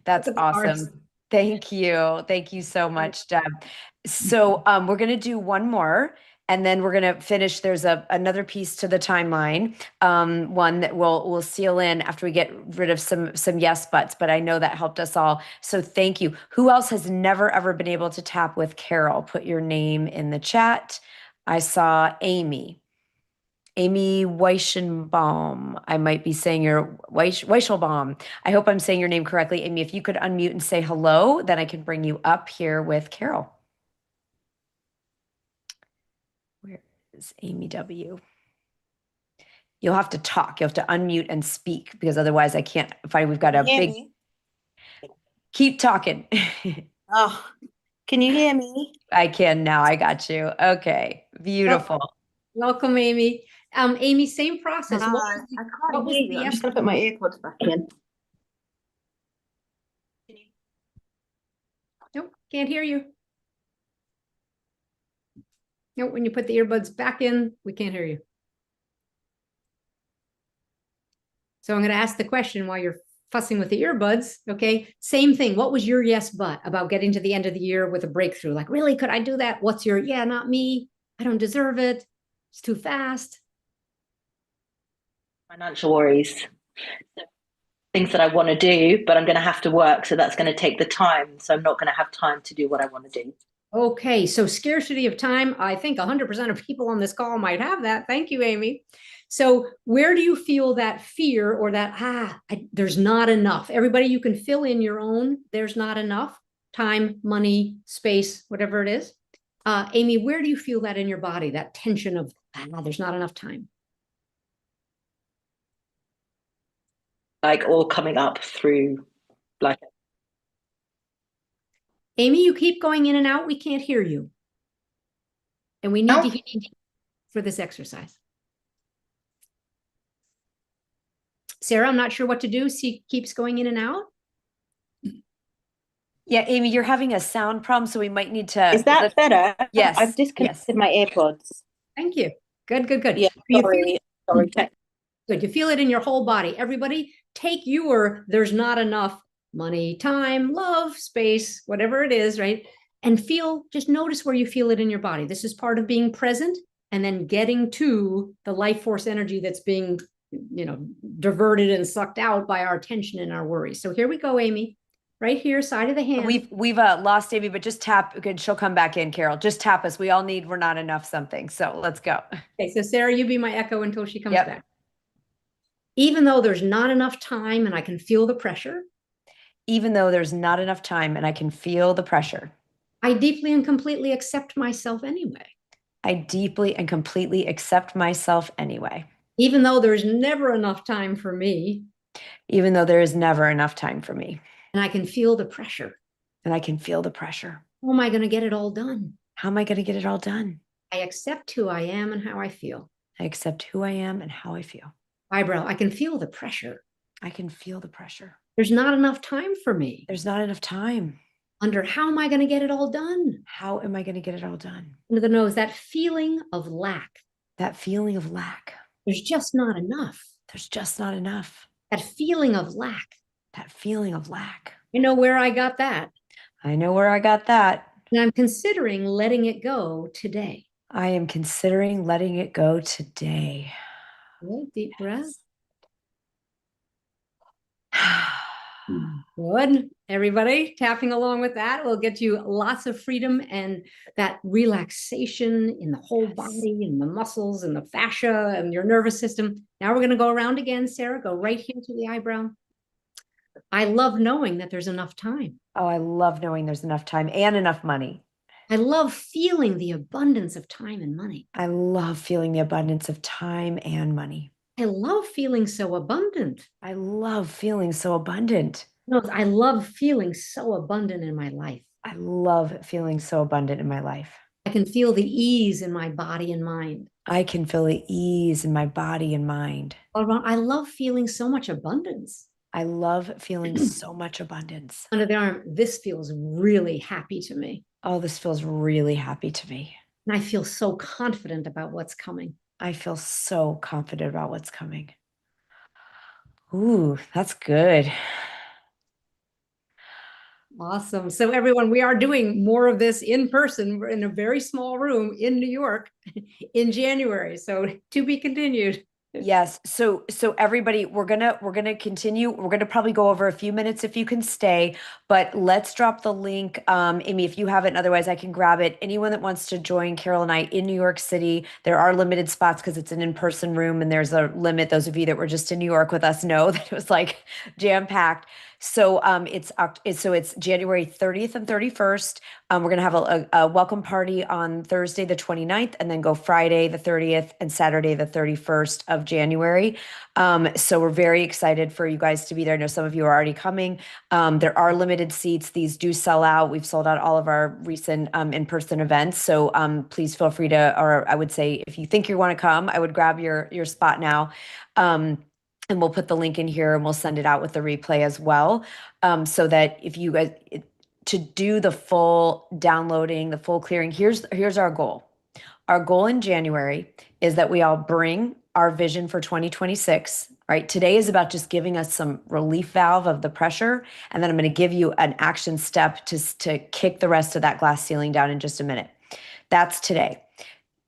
that's awesome. Thank you. Thank you so much, Deb. So we're going to do one more. And then we're going to finish. There's another piece to the timeline, one that we'll seal in after we get rid of some yes buts. But I know that helped us all. So thank you. Who else has never ever been able to tap with Carol? Put your name in the chat. I saw Amy Weishenbaum. I might be saying your Weishelbaum. I hope I'm saying your name correctly, Amy. If you could unmute and say hello, then I can bring you up here with Carol. Amy W. You'll have to talk. You have to unmute and speak because otherwise I can't find. We've got a big. Keep talking. Oh, can you hear me? I can now. I got you. Okay, beautiful. Welcome, Amy. Amy, same process. Hi. I can't hear you. I'm just going to put my earpods back in. Nope, can't hear you. Nope, when you put the earbuds back in, we can't hear you. So I'm going to ask the question while you're fussing with the earbuds. Okay, same thing. What was your yes but about getting to the end of the year with a breakthrough? Like, really, could I do that? What's your, yeah, not me. I don't deserve it. It's too fast. Financial worries. Things that I want to do, but I'm going to have to work. So that's going to take the time. So I'm not going to have time to do what I want to do. Okay, so scarcity of time. I think 100% of people on this call might have that. Thank you, Amy. So where do you feel that fear or that, there's not enough? Everybody, you can fill in your own, there's not enough time, money, space, whatever it is. Amy, where do you feel that in your body, that tension of, there's not enough time? Like all coming up through like. Amy, you keep going in and out. We can't hear you. And we need to hear you for this exercise. Sarah, I'm not sure what to do. She keeps going in and out. Yeah, Amy, you're having a sound problem, so we might need to. Is that better? Yes. I've disconnected my earpods. Thank you. Good. Yeah, sorry. Good. You feel it in your whole body. Everybody, take your there's not enough money, time, love, space, whatever it is, right? And just notice where you feel it in your body. This is part of being present and then getting to the life force energy that's being, diverted and sucked out by our tension and our worries. So here we go, Amy. right here, side of the hand. We've lost Amy, but just tap. Good, she'll come back in, Carol. Just tap us. We all need we're not enough something. So let's go. Okay, so Sarah, you be my echo until she comes Yep. back. Even though there's not enough time and I can feel the pressure, Even though there's not enough time and I can feel the pressure, I deeply and completely accept myself anyway. I deeply and completely accept myself anyway. Even though there's never enough time for me, Even though there is never enough time for me, and I can feel the pressure. and I can feel the pressure. How am I going to get it all done? How am I going to get it all done? I accept who I am and how I feel. I accept who I am and how I feel. Eyebrow, I can feel the pressure. I can feel the pressure. There's not enough time for me. There's not enough time. Under how am I going to get it all done? How am I going to get it all done? Under the nose, that feeling of lack. That feeling of lack. There's just not enough. There's just not enough. That feeling of lack. That feeling of lack. You know where I got that. I know where I got that. And I'm considering letting it go today. I am considering letting it go today. Good, deep breath. Good. Everybody tapping along with that will get you lots of freedom and that relaxation in the whole body and the muscles and the fascia and your nervous system. Now we're going to go around again, Sarah. Go right here to the eyebrow. I love knowing that there's enough time. Oh, I love knowing there's enough time and enough money. I love feeling the abundance of time and money. I love feeling the abundance of time and money. I love feeling so abundant. I love feeling so abundant. No, I love feeling so abundant in my life. I love feeling so abundant in my life. I can feel the ease in my body and mind. I can feel the ease in my body and mind. I love feeling so much abundance. I love feeling so much abundance. Under the arm, this feels really happy to me. Oh, this feels really happy to me. And I feel so confident about what's coming. I feel so confident about what's coming. Ooh, that's good. Awesome. So everyone, we are doing more of this in person. We're in a very small room in New York in January. So to be continued. Yes. So everybody, we're gonna continue. We're gonna probably go over a few minutes if you can stay, but let's drop the link. Amy, if you have it, and otherwise I can grab it. Anyone that wants to join Carol and I in New York City, there are limited spots because it's an in-person room and there's a limit. Those of you that were just in New York with us know that it was like jam-packed. So it's January 30th and 31st. We're going to have a welcome party on Thursday, the 29th, and then go Friday, the 30th, and Saturday, the 31st of January. So we're very excited for you guys to be there. I know some of you are already coming. There are limited seats. These do sell out. We've sold out all of our recent in-person events. So please feel free to, or I would say, if you think you want to come, I would grab your spot now. And we'll put the link in here and we'll send it out with the replay as well. So that if you guys, to do the full downloading, the full clearing, here's our goal. Our goal in January is that we all bring our vision for 2026, right? Today is about just giving us some relief valve of the pressure. And then I'm going to give you an action step to kick the rest of that glass ceiling down in just a minute. That's today.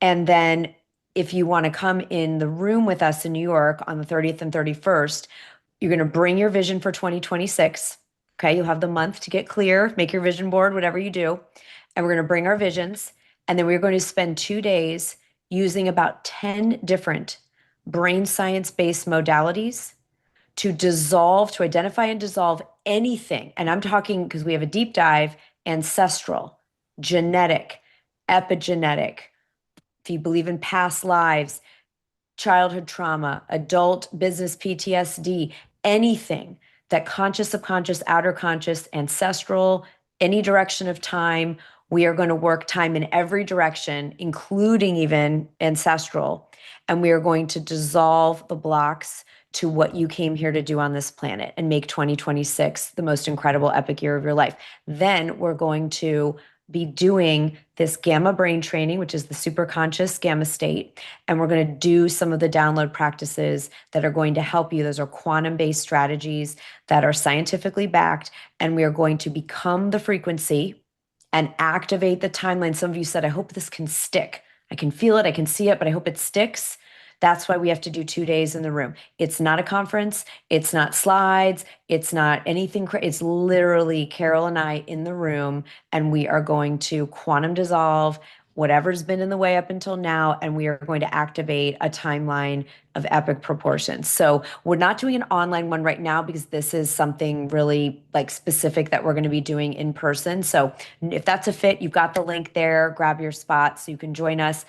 And then if you want to come in the room with us in New York on the 30th and 31st, you're going to bring your vision for 2026. Okay. You'll have the month to get clear, make your vision board, whatever you do. And we're going to bring our visions. And then we're going to spend 2 days using about 10 different brain science-based modalities to identify and dissolve anything. And I'm talking, because we have a deep dive, ancestral, genetic, epigenetic, if you believe in past lives, childhood trauma, adult business PTSD, anything that conscious, subconscious, outer conscious, ancestral, any direction of time, we are going to work time in every direction, including even ancestral. And we are going to dissolve the blocks to what you came here to do on this planet and make 2026 the most incredible epic year of your life. Then we're going to be doing this gamma brain training, which is the super conscious gamma state. And we're going to do some of the download practices that are going to help you. Those are quantum-based strategies that are scientifically backed. And we are going to become the frequency and activate the timeline. Some of you said, I hope this can stick. I can feel it, I can see it, but I hope it sticks. That's why we have to do 2 days in the room. It's not a conference. It's not slides. It's not anything. It's literally Carol and I in the room, and we are going to quantum dissolve whatever's been in the way up until now, and we are going to activate a timeline of epic proportions. So we're not doing an online one right now because this is something really like specific that we're going to be doing in person. So if that's a fit, you've got the link there. Grab your spot so you can join us.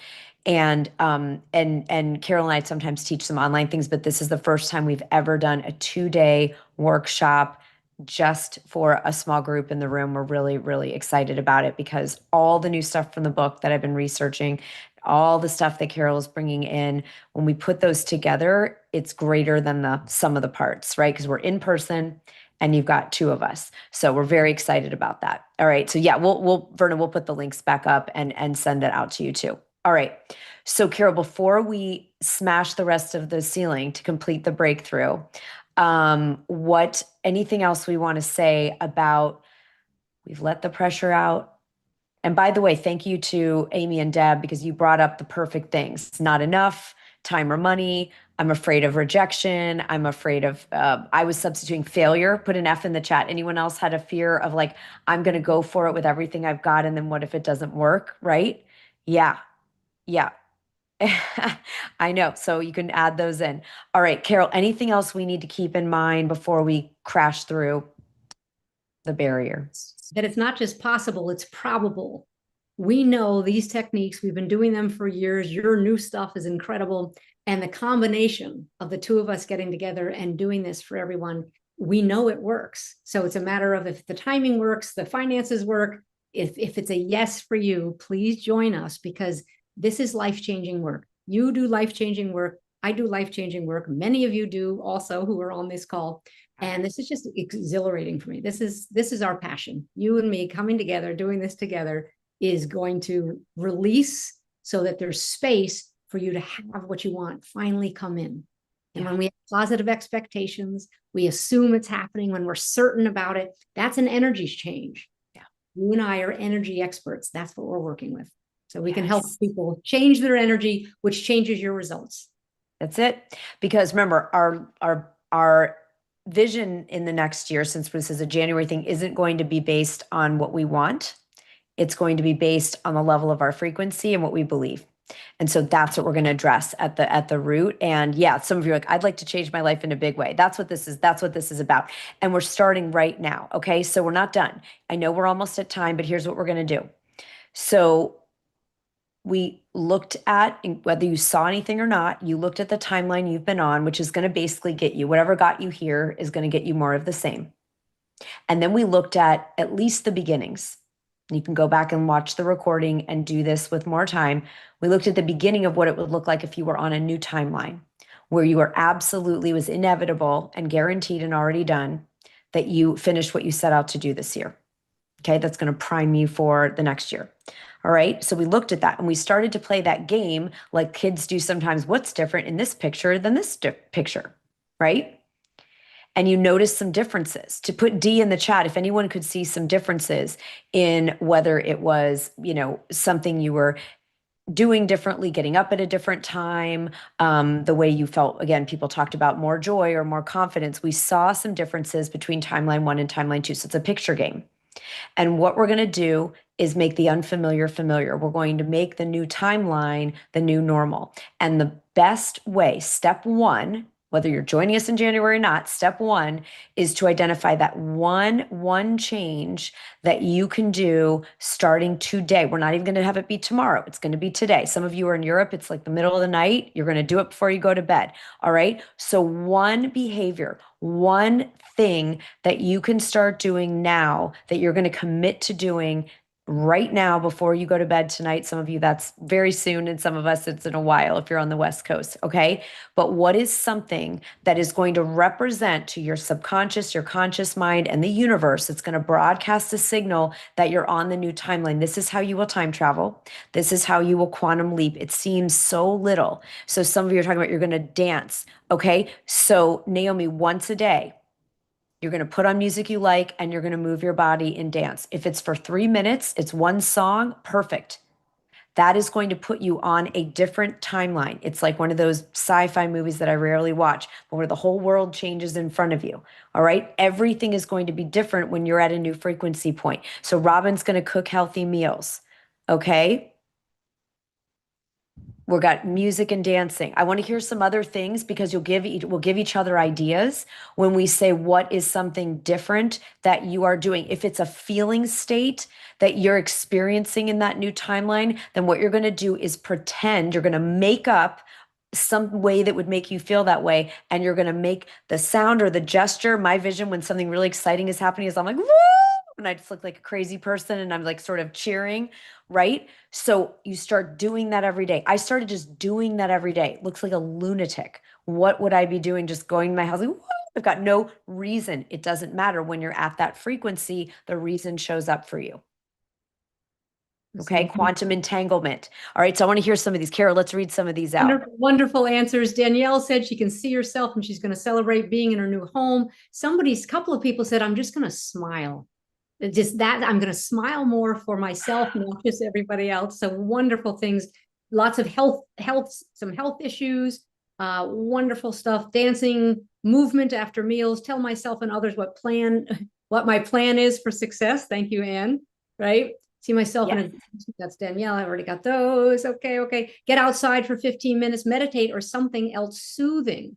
And Carol and I sometimes teach some online things, but this is the first time we've ever done a 2-day workshop just for a small group in the room. We're really, really excited about it because all the new stuff from the book that I've been researching, all the stuff that Carol is bringing in, when we put those together, it's greater than the sum of the parts, right? Because we're in person and you've got 2 of us. So we're very excited about that. All right. So yeah, Verna, we'll put the links back up and send that out to you too. All right. So Carol, before we smash the rest of the ceiling to complete the breakthrough, anything else we want to say about we've let the pressure out? And by the way, thank you to Amy and Deb because you brought up the perfect things. It's not enough time or money. I'm afraid of rejection. I'm afraid of, I was substituting failure. Put an F in the chat. Anyone else had a fear of like, I'm going to go for it with everything I've got. And then what if it doesn't work? Right? Yeah. Yeah. I know. So you can add those in. All right, Carol, anything else we need to keep in mind before we crash through the barrier? That it's not just possible, it's probable. We know these techniques, we've been doing them for years. Your new stuff is incredible. And the combination of the 2 of us getting together and doing this for everyone, we know it works. So it's a matter of if the timing works, the finances work. If it's a yes for you, please join us because this is life-changing work. You do life-changing work. I do life-changing work. Many of you do also who are on this call. And this is just exhilarating for me. This is our passion. You and me coming together, doing this together is going to release so that there's space for you to have what you want finally come in. And when we have positive expectations, we assume it's happening when we're certain about it. That's an energy change. Yeah. You and I are energy experts. That's what we're working with. So we can help people change their energy, which changes your results. That's it. Because remember, our vision in the next year, since this is a January thing, isn't going to be based on what we want. It's going to be based on the level of our frequency and what we believe. And so that's what we're going to address at the root. And yeah, some of you are like, I'd like to change my life in a big way. That's what this is. That's what this is about. And we're starting right now. Okay. So we're not done. I know we're almost at time, but here's what we're going to do. So we looked at, whether you saw anything or not, you looked at the timeline you've been on, which is going to basically get you, whatever got you here is going to get you more of the same. And then we looked at least the beginnings. You can go back and watch the recording and do this with more time. We looked at the beginning of what it would look like if you were on a new timeline, where you were absolutely, was inevitable and guaranteed and already done that you finished what you set out to do this year. Okay, that's going to prime you for the next year. All right, so we looked at that and we started to play that game like kids do sometimes. What's different in this picture than this picture, right? And you notice some differences. To put D in the chat, if anyone could see some differences in whether it was, something you were doing differently, getting up at a different time, the way you felt, again, people talked about more joy or more confidence. We saw some differences between timeline 1 and timeline 2. So it's a picture game. And what we're going to do is make the unfamiliar familiar. We're going to make the new timeline the new normal. And the best way, step 1, whether you're joining us in January or not, step 1 is to identify that one change that you can do starting today. We're not even going to have it be tomorrow. It's going to be today. Some of you are in Europe. It's like the middle of the night. You're going to do it before you go to bed. All right. So one behavior, one thing that you can start doing now that you're going to commit to doing right now before you go to bed tonight. Some of you, that's very soon. And some of us, it's in a while if you're on the West Coast. Okay. But what is something that is going to represent to your subconscious, your conscious mind, and the universe? It's going to broadcast a signal that you're on the new timeline. This is how you will time travel. This is how you will quantum leap. It seems so little. So some of you are talking about you're going to dance. Okay. So Naomi, once a day, you're going to put on music you like and you're going to move your body and dance. If it's for 3 minutes, it's one song, perfect. that is going to put you on a different timeline. It's like one of those sci-fi movies that I rarely watch, but where the whole world changes in front of you. All right. Everything is going to be different when you're at a new frequency point. So Robin's going to cook healthy meals. Okay. We've got music and dancing. I want to hear some other things because we'll give each other ideas when we say what is something different that you are doing. If it's a feeling state that you're experiencing in that new timeline, then what you're going to do is pretend you're going to make up some way that would make you feel that way, and you're going to make the sound or the gesture. My vision when something really exciting is happening is I'm like, woo! And I just look like a crazy person and I'm like sort of cheering, right? So you start doing that every day. I started just doing that every day. Looks like a lunatic. What would I be doing? Just going to my house like, woo! I've got no reason. It doesn't matter when you're at that frequency, the reason shows up for you. Okay, quantum entanglement. All right, so I want to hear some of these. Carol, let's read some of these out. Wonderful, wonderful answers. Danielle said she can see herself and she's going to celebrate being in her new home. Couple of people said, I'm just going to smile. Just that, I'm going to smile more for myself, not just everybody else. So wonderful things. Lots of some health issues, wonderful stuff. Dancing, movement after meals, tell myself and others what my plan is for success. Thank you, Anne. Right? See myself in that's Danielle. I already got those. Okay. Get outside for 15 minutes, meditate or something else soothing.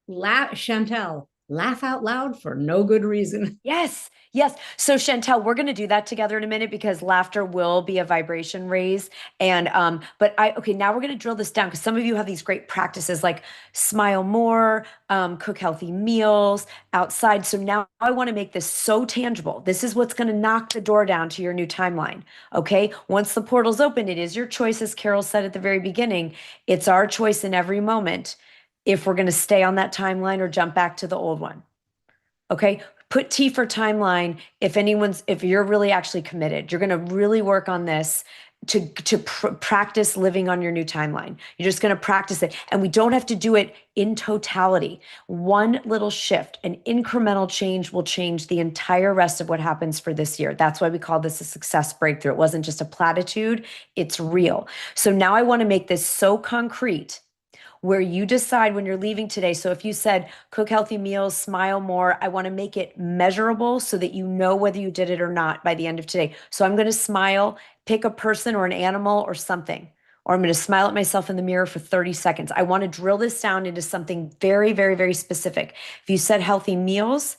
Chantel, laugh out loud for no good reason. Yes. So Chantel, we're going to do that together in a minute because laughter will be a vibration raise. And okay, now we're going to drill this down because some of you have these great practices like smile more, cook healthy meals outside. So now I want to make this so tangible. This is what's going to knock the door down to your new timeline. Okay. Once the portal's open, it is your choice, as Carol said at the very beginning. It's our choice in every moment if we're going to stay on that timeline or jump back to the old one. Okay. Put T for timeline. If you're really actually committed, you're going to really work on this to practice living on your new timeline. You're just going to practice it. And we don't have to do it in totality. One little shift, an incremental change will change the entire rest of what happens for this year. That's why we call this a success breakthrough. It wasn't just a platitude. It's real. So now I want to make this so concrete where you decide when you're leaving today. So if you said cook healthy meals, smile more, I want to make it measurable so that you know whether you did it or not by the end of today. So I'm going to smile, pick a person or an animal or something, or I'm going to smile at myself in the mirror for 30 seconds. I want to drill this down into something very, very, very specific. If you said healthy meals,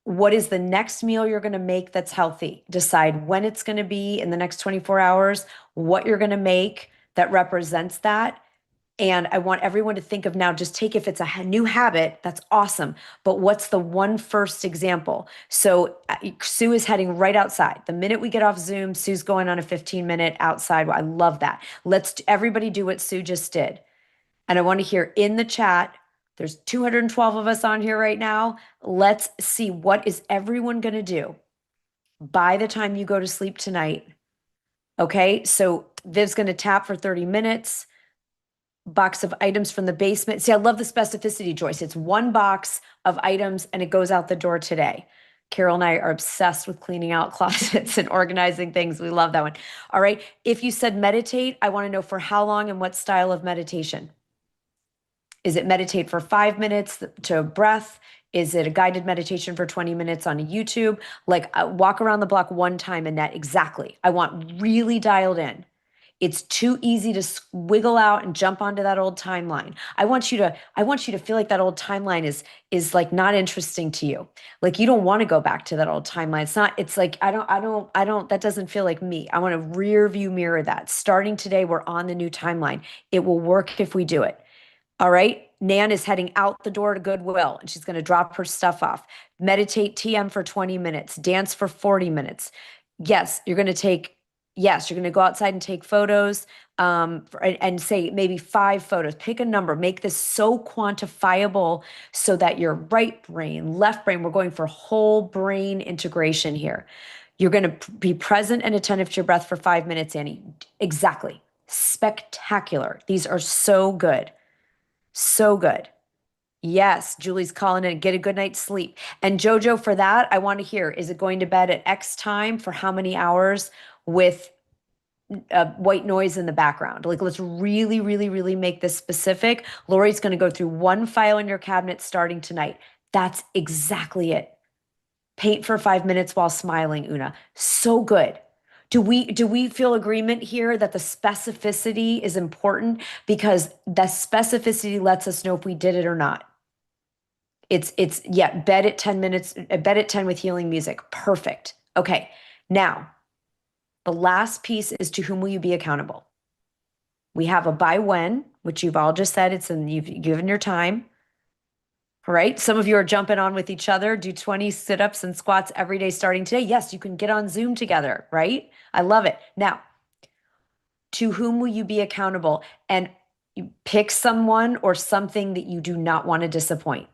what is the next meal you're going to make that's healthy? Decide when it's going to be in the next 24 hours, what you're going to make that represents that. And I want everyone to think of now, just take if it's a new habit, that's awesome. But what's the one first example? So Sue is heading right outside. The minute we get off Zoom, Sue's going on a 15-minute outside. I love that. Let's everybody do what Sue just did. And I want to hear in the chat, there's 212 of us on here right now. Let's see, what is everyone going to do by the time you go to sleep tonight? Okay, so Viv's going to tap for 30 minutes. Box of items from the basement. See, I love the specificity, Joyce. It's one box of items and it goes out the door today. Carol and I are obsessed with cleaning out closets and organizing things. We love that one. All right. If you said meditate, I want to know for how long and what style of meditation. Is it meditate for 5 minutes to breath? Is it a guided meditation for 20 minutes on a YouTube? Like walk around the block one time, Annette. Exactly. I want really dialed in. It's too easy to wiggle out and jump onto that old timeline. I want you to feel like that old timeline is like not interesting to you. Like you don't want to go back to that old timeline. It's like, I don't, that doesn't feel like me. I want to rear view mirror that. Starting today, we're on the new timeline. It will work if we do it. All right. Nan is heading out the door to Goodwill and she's going to drop her stuff off. Meditate TM for 20 minutes, dance for 40 minutes. Yes, you're going to go outside and take photos and say maybe 5 photos. Pick a number. Make this so quantifiable so that your right brain, left brain, we're going for whole brain integration here. You're going to be present and attentive to your breath for 5 minutes, Annie. Exactly. Spectacular. These are so good. So good. Yes, Julie's calling in. Get a good night's sleep. And Jojo, for that, I want to hear, is it going to bed at X time for how many hours with white noise in the background. Like, let's really, really, really make this specific. Lori's going to go through one file in your cabinet starting tonight. That's exactly it. Paint for 5 minutes while smiling, Una. So good. Do we feel agreement here that the specificity is important, because the specificity lets us know if we did it or not? It's yeah, bed at 10 minutes, bed at 10 with healing music. Perfect. Okay. Now, the last piece is, to whom will you be accountable? We have a by when, which you've all just said, you've given your time. All right. Some of you are jumping on with each other, do 20 sit-ups and squats every day starting today. Yes, you can get on Zoom together, right? I love it. Now, to whom will you be accountable? And you pick someone or something that you do not want to disappoint.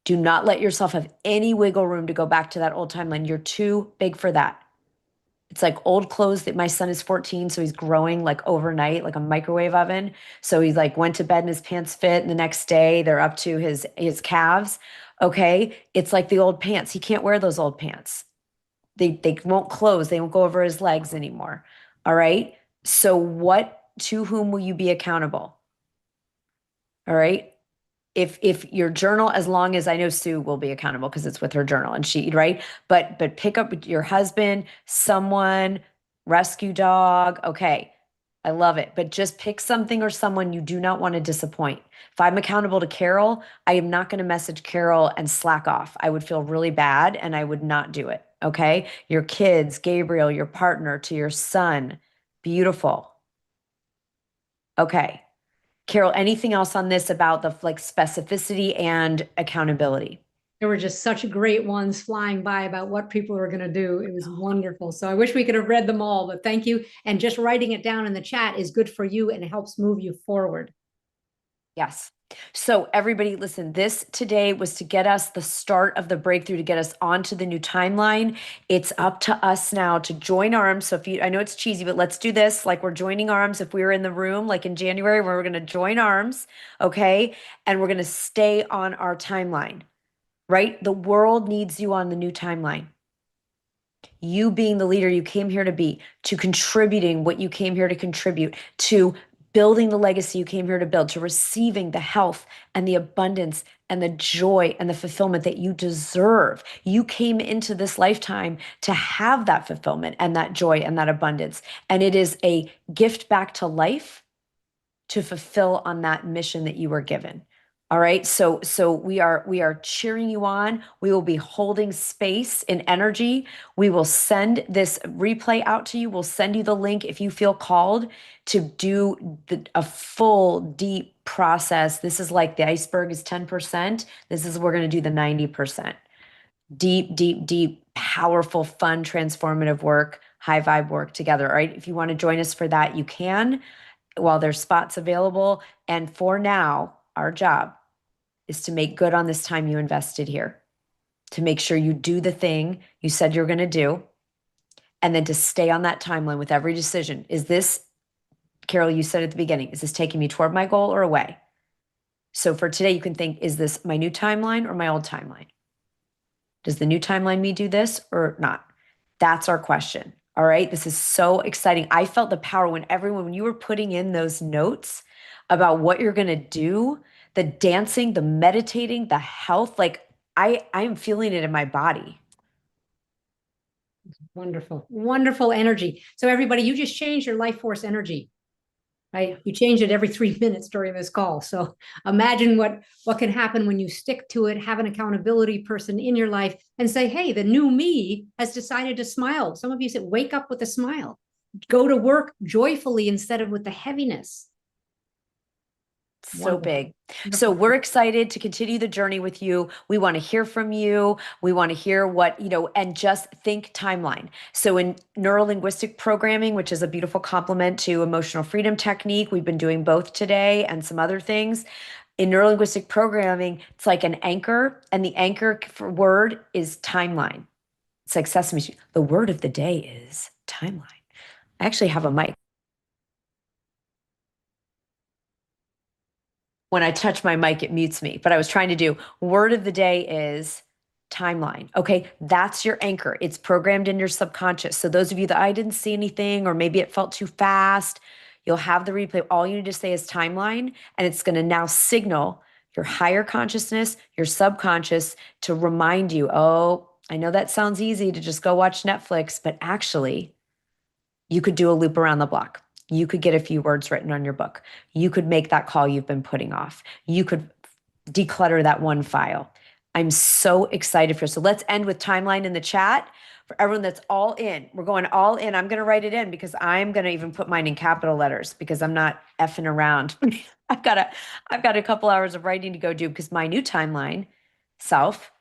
Do not let yourself have any wiggle room to go back to that old timeline. You're too big for that. It's like old clothes. That my son is 14, so he's growing like overnight, like a microwave oven. So he's like went to bed and his pants fit, and the next day they're up to his calves. Okay, it's like the old pants. He can't wear those old pants. They won't close. They won't go over his legs anymore. All right. So to whom will you be accountable? All right. If your journal, as long as I know Sue will be accountable because it's with her journal and she, right? But pick up with your husband, someone, rescue dog. Okay. I love it. But just pick something or someone you do not want to disappoint. If I'm accountable to Carol, I am not going to message Carol and slack off. I would feel really bad and I would not do it. Okay. Your kids, Gabriel, your partner, to your son. Beautiful. Okay. Carol, anything else on this about the like specificity and accountability? There were just such great ones flying by about what people are going to do. It was wonderful. So I wish we could have read them all, but thank you. And just writing it down in the chat is good for you and it helps move you forward. Yes. So everybody, listen, this today was to get us the start of the breakthrough, to get us onto the new timeline. It's up to us now to join arms. So I know it's cheesy, but let's do this. Like, we're joining arms. If we were in the room, like in January, where we're going to join arms. Okay. And we're going to stay on our timeline, right? The world needs you on the new timeline. You being the leader you came here to be, to contributing what you came here to contribute, to building the legacy you came here to build, to receiving the health and the abundance and the joy and the fulfillment that you deserve. You came into this lifetime to have that fulfillment and that joy and that abundance. And it is a gift back to life to fulfill on that mission that you were given. All right. So we are cheering you on. We will be holding space in energy. We will send this replay out to you. We'll send you the link if you feel called to do a full deep process. This is like the iceberg is 10%. We're going to do the 90%. Deep, deep, deep, powerful, fun, transformative work, high vibe work together. All right. If you want to join us for that, you can, while there's spots available. And for now, our job is to make good on this time you invested here, to make sure you do the thing you said you're going to do, and then to stay on that timeline with every decision. Is this, Carol, you said at the beginning, is this taking me toward my goal or away? So for today, you can think, is this my new timeline or my old timeline? Does the new timeline me do this or not? That's our question. All right. This is so exciting. I felt the power when you were putting in those notes about what you're going to do, the dancing, the meditating, the health, like I'm feeling it in my body. Wonderful, wonderful energy. So everybody, you just changed your life force energy, right? You change it every 3 minutes during this call. So imagine what can happen when you stick to it, have an accountability person in your life and say, hey, the new me has decided to smile. Some of you said, wake up with a smile, go to work joyfully instead of with the heaviness. So big. So we're excited to continue the journey with you. We want to hear from you. We want to hear what, and just think timeline. So in neuro-linguistic programming, which is a beautiful complement to emotional freedom technique, we've been doing both today and some other things. In neuro-linguistic programming, it's like an anchor, and the anchor for word is timeline. It's like Sesame Street. The word of the day is timeline. I actually have a mic. When I touch my mic, it mutes me. But I was trying to do word of the day is timeline. Okay. That's your anchor. It's programmed in your subconscious. So those of you that I didn't see anything, or maybe it felt too fast, you'll have the replay. All you need to say is timeline, and it's going to now signal your higher consciousness, your subconscious, to remind you, oh, I know that sounds easy to just go watch Netflix, but actually you could do a loop around the block. You could get a few words written on your book. You could make that call you've been putting off. You could declutter that one file. I'm so excited for. So let's end with timeline in the chat for everyone that's all in. We're going all in. I'm going to write it in because I'm going to even put mine in capital letters because I'm not effing around. I've got a couple hours of writing to go do because my new timeline self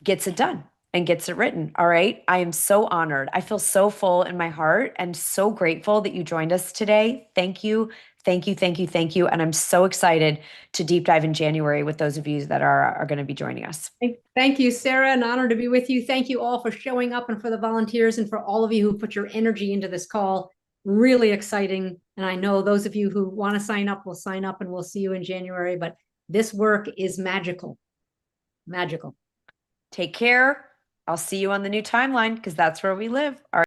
gets it done and gets it written. All right. I am so honored. I feel so full in my heart and so grateful that you joined us today. Thank you. Thank you. Thank you. Thank you. And I'm so excited to deep dive in January with those of you that are going to be joining us. Thank you, Sara. An honor to be with you. Thank you all for showing up and for the volunteers and for all of you who put your energy into this call. Really exciting. And I know those of you who want to sign up will sign up, and we'll see you in January. But this work is magical. Magical. Take care. I'll see you on the new timeline because that's where we live. All right.